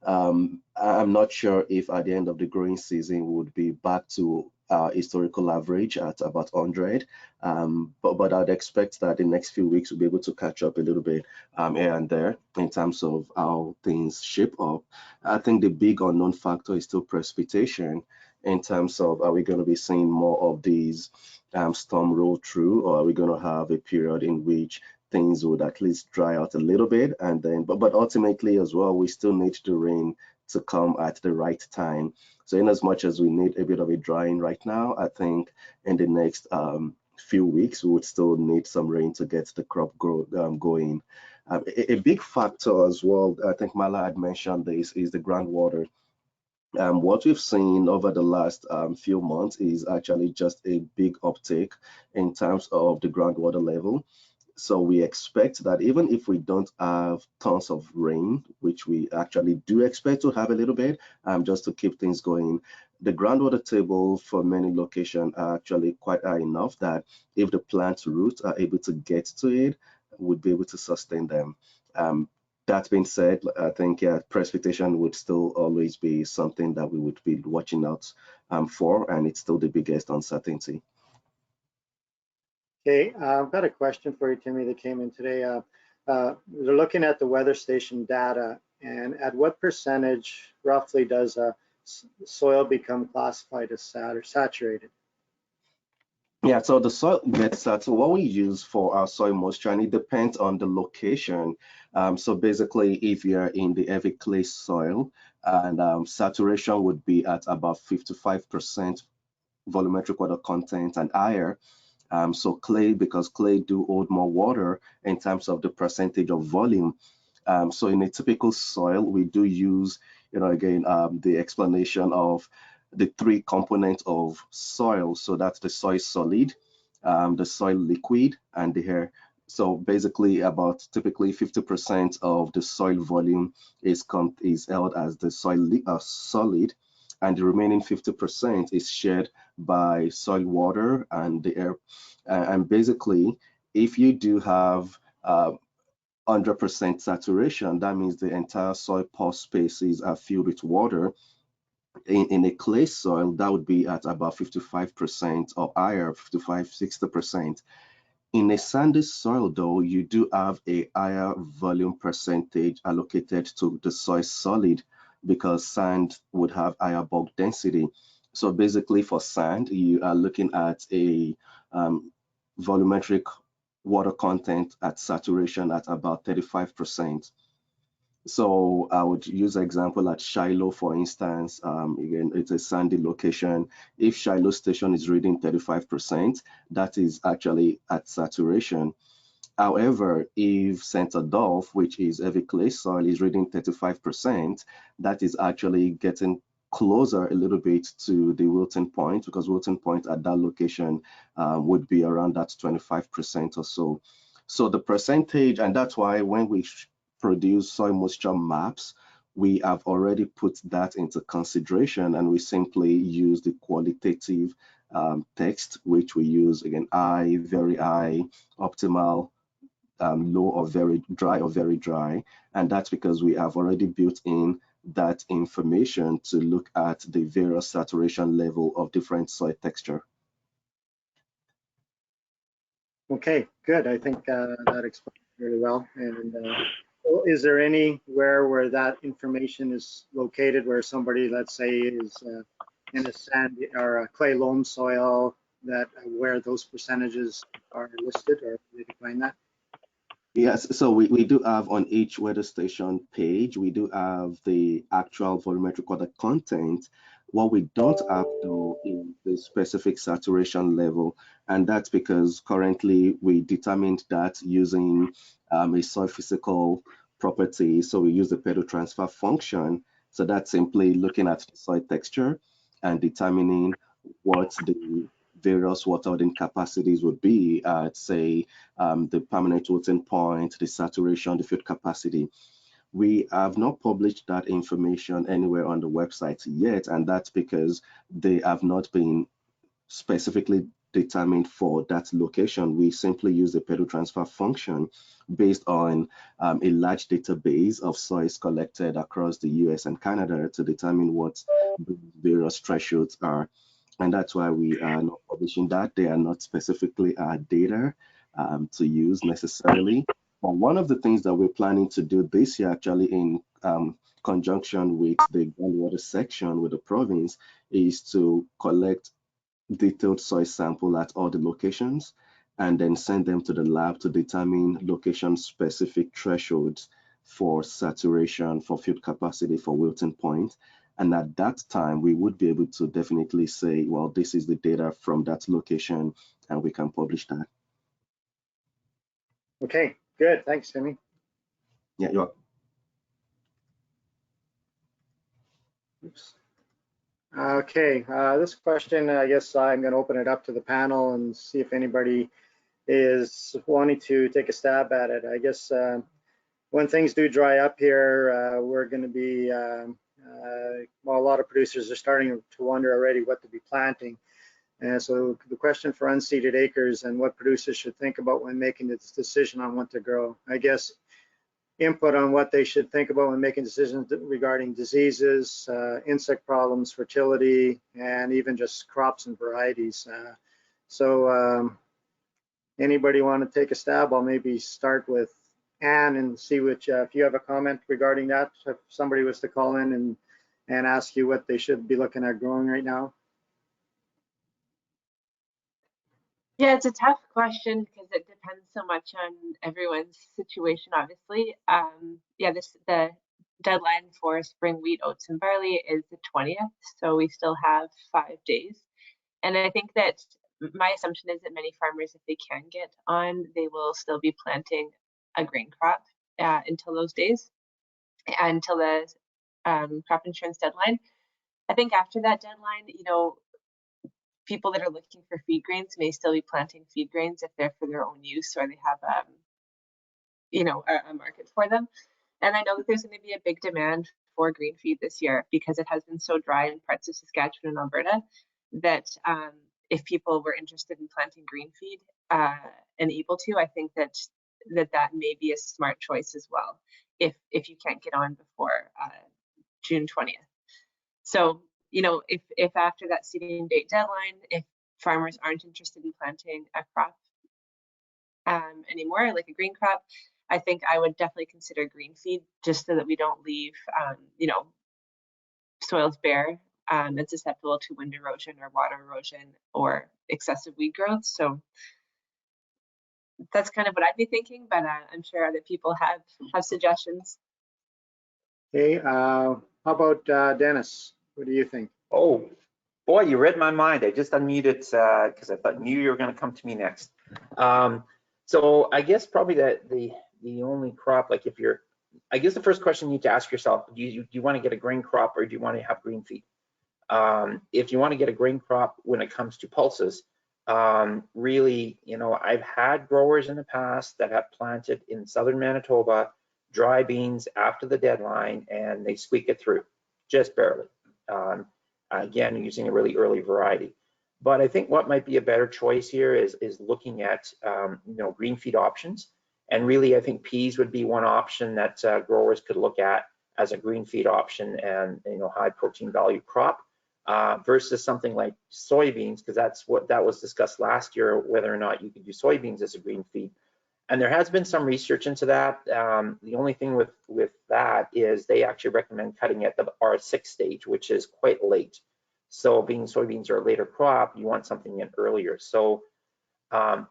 I'm not sure if at the end of the growing season, we would be back to our historical average at about 100. But I'd expect that in the next few weeks, we'll be able to catch up a little bit here and there in terms of how things shape up. I think the big unknown factor is still precipitation in terms of, are we going to be seeing more of these storm roll through, or are we going to have a period in which things would at least dry out a little bit, and then but ultimately as well, we still need the rain to come at the right time. So in as much as we need a bit of a drying right now, I think in the next few weeks we would still need some rain to get the crop going. A big factor as well, I think Mala had mentioned this, is the groundwater. What we've seen over the last few months is actually just a big uptick in terms of the groundwater level. So we expect that even if we don't have tons of rain, which we actually do expect to have a little bit, just to keep things going, the groundwater table for many locations are actually quite high enough that if the plant roots are able to get to it, would be able to sustain them. That being said, I think precipitation would still always be something that we would be watching out for, and it's still the biggest uncertainty. Okay, I've got a question for you, Timmy, that came in today. They're looking at the weather station data, and at what percentage roughly does soil become classified as saturated? Yeah, so the soil gets that. So what we use for our soil moisture, and it depends on the location. So basically, if you're in the heavy clay soil, and saturation would be at about 55% volumetric water content and higher. So clay, because clay do hold more water in terms of the percentage of volume. So in a typical soil, we do use, again, the explanation of the 3 components of soil. So that's the soil solid, the soil liquid, and the air. So basically, about typically 50% of the soil volume is held as the soil solid, and the remaining 50% is shared by soil water and the air. And basically, if you do have 100% saturation, that means the entire soil pore spaces are filled with water. In a clay soil, that would be at about 55% or higher, 55, 60%. In a sandy soil, though, you do have a higher volume percentage allocated to the soil solid, because sand would have higher bulk density. So basically for sand, you are looking at a volumetric water content at saturation at about 35%. So I would use an example at Shiloh, for instance. Again, it's a sandy location. If Shiloh station is reading 35%, that is actually at saturation. However, if Center Dolph, which is heavy clay soil, is reading 35%, that is actually getting closer a little bit to the wilting point, because wilting point at that location would be around that 25% or so. So the percentage, and that's why when we produce soil moisture maps, we have already put that into consideration, and we simply use the qualitative text, which we use again, high, very high, optimal, low or very dry, and that's because we have already built in that information to look at the various saturation level of different soil texture. Okay, good. I think that explains very well. And is there anywhere where that information is located where somebody, let's say, is in a sand or a clay loam soil, that where those percentages are listed, or did you find that? Yes, so we do have on each weather station page, we do have the actual volumetric water content. What we don't have though is the specific saturation level, and that's because currently we determined that using a soil physical property. So we use the pedal transfer function. So that's simply looking at the soil texture and determining what the various water holding capacities would be at, say, the permanent wilting point, the saturation, the field capacity. We have not published that information anywhere on the website yet, and that's because they have not been specifically determined for that location. We simply use the pedal transfer function based on a large database of soils collected across the US and Canada to determine what the various thresholds are. And that's why we are not publishing that. They are not specifically our data to use necessarily. But one of the things that we're planning to do this year, actually in conjunction with the groundwater section with the province, is to collect detailed soil sample at all the locations and then send them to the lab to determine location-specific thresholds for saturation, for field capacity, for wilting point. And at that time, we would be able to definitely say, well, this is the data from that location, and we can publish that. Okay, good. Thanks, Timmy. Yeah, you're welcome. Oops. Okay, this question, I guess I'm going to open it up to the panel and see if anybody is wanting to take a stab at it. I guess when things do dry up here, we're going to be, well, a lot of producers are starting to wonder already what to be planting. And so the question for unseeded acres and what producers should think about when making this decision on what to grow. I guess input on what they should think about when making decisions regarding diseases, insect problems, fertility, and even just crops and varieties. Anybody want to take a stab? I'll maybe start with Anne and see which, if you have a comment regarding that, if somebody was to call in and ask you what they should be looking at growing right now. Yeah, it's a tough question because it depends so much on everyone's situation, obviously. Yeah, the deadline for spring wheat, oats, and barley is the 20th, so we still have 5 days. And I think that my assumption is that many farmers, if they can get on, they will still be planting a grain crop until those days, until the crop insurance deadline. I think after that deadline, you know, people that are looking for feed grains may still be planting feed grains if they're for their own use or they have, you know, a market for them. And I know that there's going to be a big demand for green feed this year because it has been so dry in parts of Saskatchewan and Alberta that if people were interested in planting green feed and able to, I think that may be a smart choice as well if you can't get on before June 20th. So, you know, if after that seeding date deadline, if farmers aren't interested in planting a crop anymore, like a green crop, I think I would definitely consider green feed just so that we don't leave, you know, soils bare and susceptible to wind erosion or water erosion or excessive weed growth. So that's kind of what I'd be thinking, but I'm sure other people have suggestions. Okay, how about Dennis? What do you think? Oh, boy, you read my mind. I just unmuted because I knew you were going to come to me next. So So I guess probably that the only crop, like if you're, I guess the first question you need to ask yourself, do you want to get a grain crop or do you want to have green feed? If you want to get a grain crop when it comes to pulses, really, you know, I've had growers in the past that have planted in southern Manitoba dry beans after the deadline and they squeak it through, just barely. Again, using a really early variety. But I think what might be a better choice here is looking at you know, green feed options. And really, I think peas would be one option that growers could look at as a green feed option and, you know, high protein value crop versus something like soybeans, because that was discussed last year, whether or not you could do soybeans as a green feed. And there has been some research into that. The only thing with that is they actually recommend cutting at the R6 stage, which is quite late. So being soybeans are a later crop, you want something in earlier. So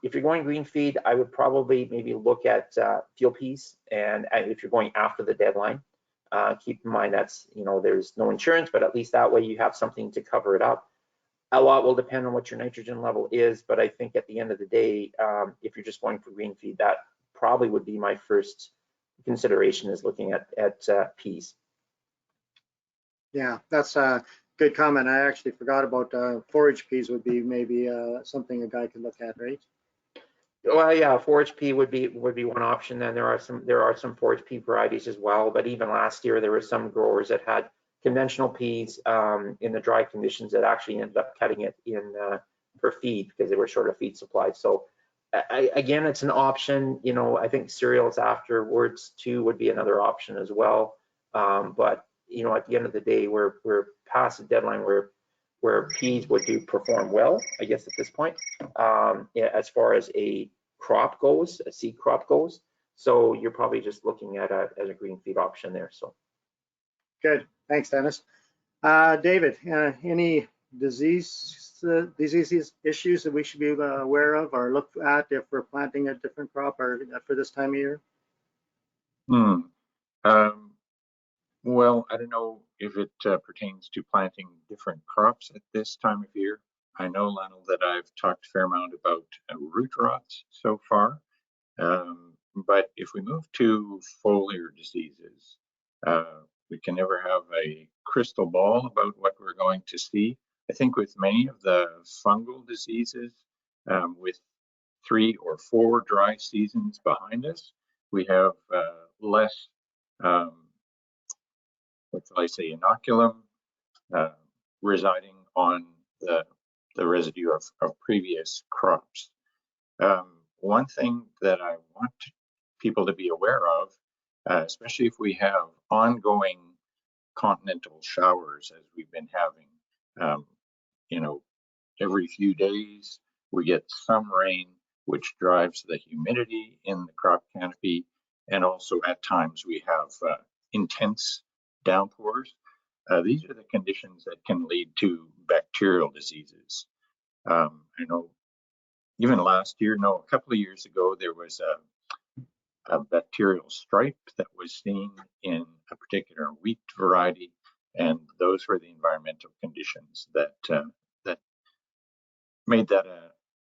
if you're going green feed, I would probably maybe look at field peas. And if you're going after the deadline, keep in mind that's, you know, there's no insurance, but at least that way you have something to cover it up. A lot will depend on what your nitrogen level is, but I think at the end of the day, if you're just going for green feed, that probably would be my first consideration, is looking at peas. Yeah, that's a good comment. I actually forgot about forage peas would be maybe something a guy could look at, right? Well, yeah, forage pea would be one option. Then there are some forage pea varieties as well. But even last year, there were some growers that had conventional peas in the dry conditions that actually ended up cutting it in for feed because they were short of feed supply. So again, it's an option. You know, I think cereals afterwards too would be another option as well. But you know, at the end of the day, we're past the deadline where peas would perform well, I guess, at this point, as far as a crop goes, a seed crop goes. So you're probably just looking at as a green feed option there. So good, thanks, Dennis. David, any disease issues that we should be aware of or look at if we're planting a different crop or for this time of year? Well, I don't know if it pertains to planting different crops at this time of year. I know, Lionel, that I've talked a fair amount about root rots so far. But if we move to foliar diseases, we can never have a crystal ball about what we're going to see. I think with many of the fungal diseases, with 3 or 4 dry seasons behind us, we have less what shall I say, inoculum residing on the residue of previous crops. One thing that I want people to be aware of, especially if we have ongoing continental showers as we've been having, you know, every few days we get some rain, which drives the humidity in the crop canopy, and also at times we have intense downpours. These are the conditions that can lead to bacterial diseases. I know even last year, no, a couple of years ago, there was a bacterial stripe that was seen in a particular wheat variety, and those were the environmental conditions that that made that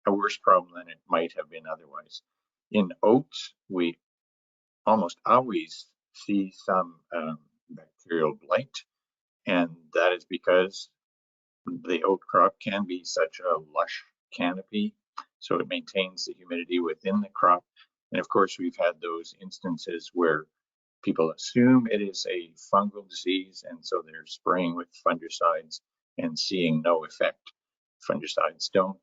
a worse problem than it might have been otherwise. In oats, we almost always see some bacterial blight, and that is because the oat crop can be such a lush canopy, so it maintains the humidity within the crop. And of course, we've had those instances where people assume it is a fungal disease, and so they're spraying with fungicides and seeing no effect. Fungicides don't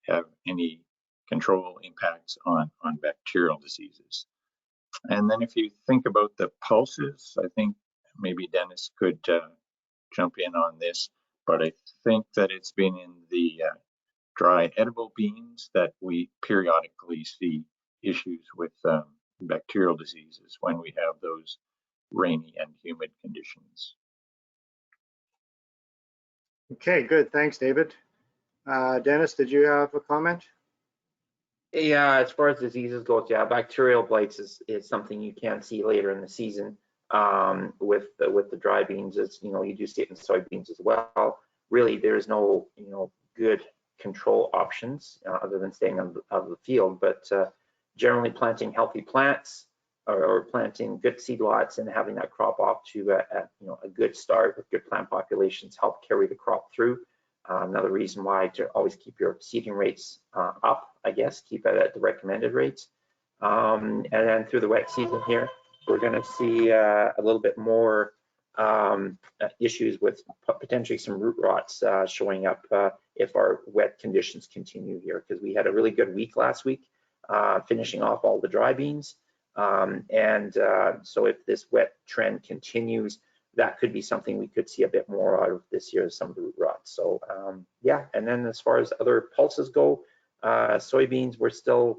have any control impacts on bacterial diseases. And then if you think about the pulses, I think maybe Dennis could jump in on this, but I think that it's been in the dry edible beans that we periodically see issues with bacterial diseases when we have those rainy and humid conditions. Okay, good. Thanks, David. Dennis, did you have a comment? yeah, as far as diseases goes, yeah, bacterial blights is something you can see later in the season with the dry beans. As you know, you do see it in soybeans as well. Really, there's no good control options other than staying out of the field. But generally planting healthy plants or planting good seed lots and having that crop off to a good start with good plant populations help carry the crop through. Another reason why to always keep your seeding rates up, I guess, keep it at the recommended rates. And then through the wet season here, we're going to see a little bit more issues with potentially some root rots showing up if our wet conditions continue here, because we had a really good week last week, finishing off all the dry beans. So if this wet trend continues, that could be something we could see a bit more out of this year, some root rot. So yeah, and then as far as other pulses go, soybeans, we're still,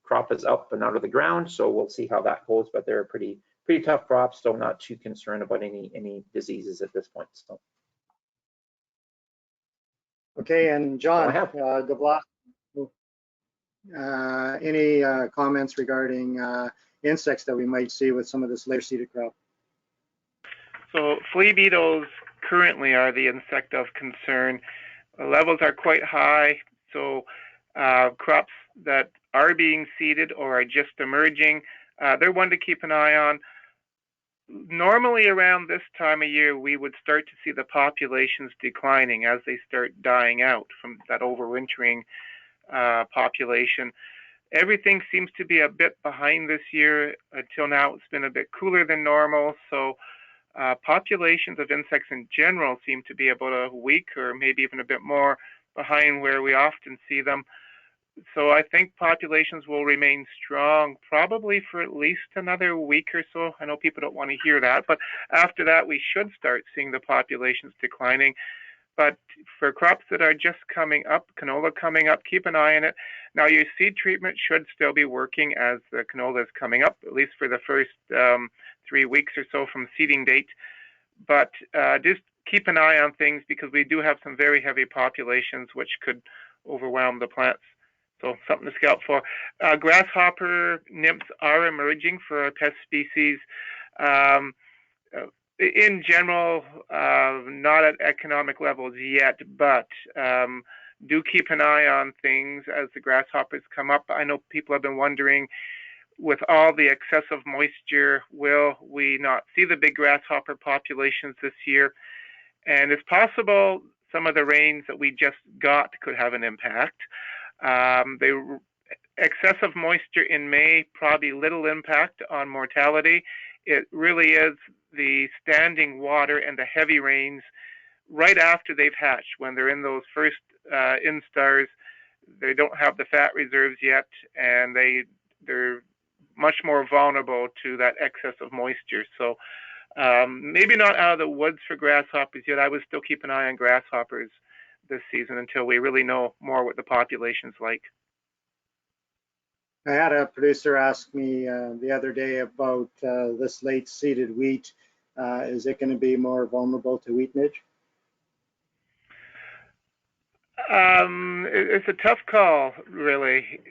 crop is up and out of the ground, so we'll see how that goes, but they're a pretty tough crops, so I'm not too concerned about any diseases at this point. So. Okay, and John, good luck. Any comments regarding insects that we might see with some of this later seeded crop? So flea beetles currently are the insect of concern. The levels are quite high, so crops that are being seeded or are just emerging, they're one to keep an eye on. Normally around this time of year, we would start to see the populations declining as they start dying out from that overwintering population. Everything seems to be a bit behind this year. Until now, it's been a bit cooler than normal, so populations of insects in general seem to be about a week or maybe even a bit more behind where we often see them. So I think populations will remain strong probably for at least another week or so. I know people don't want to hear that, but after that we should start seeing the populations declining. But for crops that are just coming up, canola coming up, keep an eye on it. Now your seed treatment should still be working as the canola is coming up, at least for the first 3 weeks or so from seeding date. But just keep an eye on things because we do have some very heavy populations which could overwhelm the plants. So something to scout for. Grasshopper nymphs are emerging for our pest species. In general, not at economic levels yet, but do keep an eye on things as the grasshoppers come up. I know people have been wondering, with all the excessive moisture, will we not see the big grasshopper populations this year? And it's possible some of the rains that we just got could have an impact. Excessive moisture in May, probably little impact on mortality. It really is the standing water and the heavy rains right after they've hatched, when they're in those first instars. They don't have the fat reserves yet, and they're much more vulnerable to that excess of moisture. So maybe not out of the woods for grasshoppers yet. I would still keep an eye on grasshoppers this season until we really know more what the population's like. I had a producer ask me the other day about this late seeded wheat. Is it going to be more vulnerable to wheat midge? It's a tough call, really.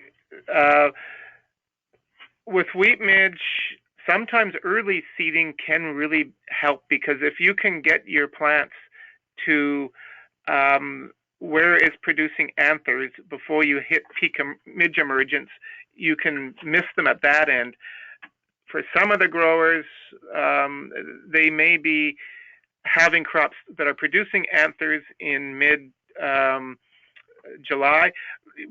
With wheat midge, sometimes early seeding can really help, because if you can get your plants to where it's producing anthers before you hit peak midge emergence, you can miss them at that end. For some of the growers, they may be having crops that are producing anthers in mid-July.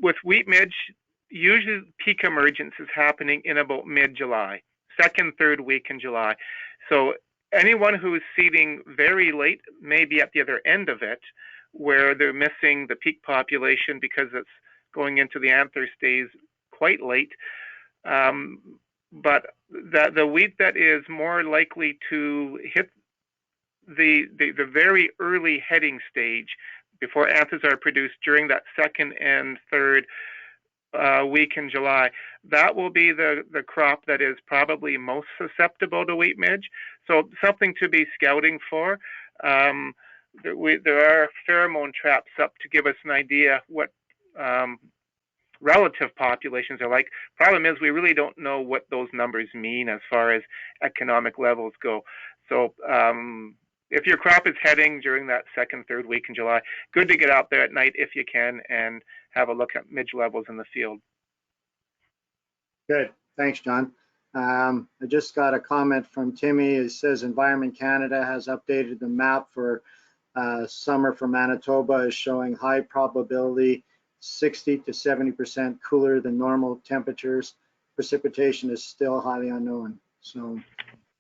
With wheat midge, usually peak emergence is happening in about mid-July, second, third week in July. So anyone who is seeding very late may be at the other end of it, where they're missing the peak population because it's going into the anther stage quite late. But the wheat that is more likely to hit the very early heading stage before anthers are produced during that second and third week in July, that will be the crop that is probably most susceptible to wheat midge. So something to be scouting for. There are pheromone traps up to give us an idea what relative populations are like. Problem is, we really don't know what those numbers mean as far as economic levels go. So if your crop is heading during that second, third week in July, good to get out there at night if you can and have a look at midge levels in the field. Good, thanks, John. I just got a comment from Timmy. It says Environment Canada has updated the map for summer for Manitoba, is showing high probability 60 to 70% cooler than normal temperatures. Precipitation is still highly unknown. So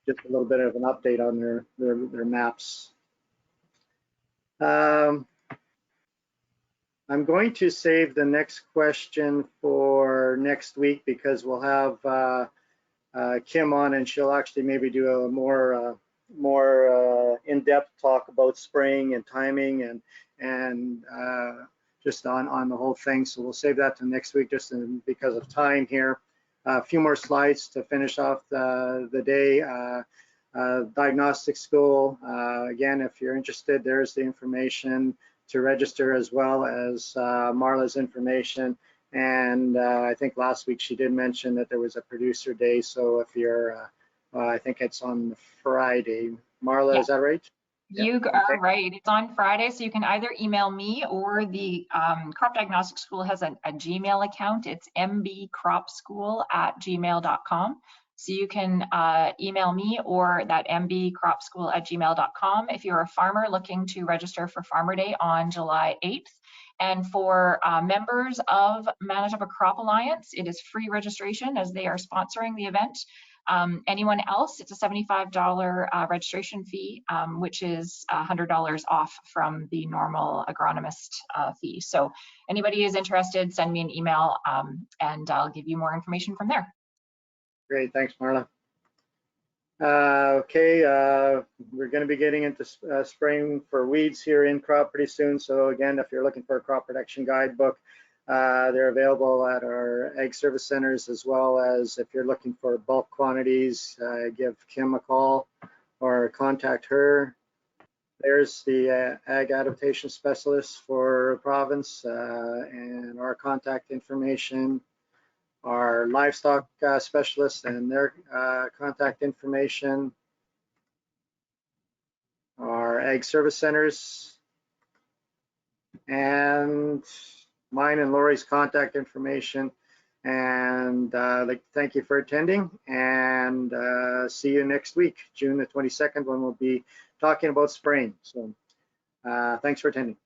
just a little bit of an update on their maps. I'm going to save the next question for next week because we'll have Kim on, and she'll actually maybe do a more in-depth talk about spraying and timing and just on the whole thing. So we'll save that to next week just because of time here. A few more slides to finish off the day. Diagnostic school, again, if you're interested, there's the information to register, as well as Marla's information. And I think last week she did mention that there was a producer day. So if you're, I think it's on Friday. Marla, Is that right? You are right. It's on Friday, so you can either email me or the Crop Diagnostic School has a Gmail account. It's mbcropschool@gmail.com. So you can email me or that mbcropschool@gmail.com if you're a farmer looking to register for Farmer Day on July 8th. And for members of Manitoba Crop Alliance, it is free registration as they are sponsoring the event. Anyone else, it's a $75 registration fee, which is $100 off from the normal agronomist fee. So anybody is interested, send me an email and I'll give you more information from there. Great, thanks, Marla. Okay, we're going to be getting into spraying for weeds here in crop pretty soon. So again, if you're looking for a crop protection guidebook, they're available at our ag service centers, as well as if you're looking for bulk quantities, give Kim a call or contact her. There's the ag adaptation specialist for province and our contact information, our livestock specialists and their contact information, our ag service centers, and mine and Lori's contact information. And I'd like to thank you for attending, and see you next week, June the 22nd, when we'll be talking about spraying. So thanks for attending.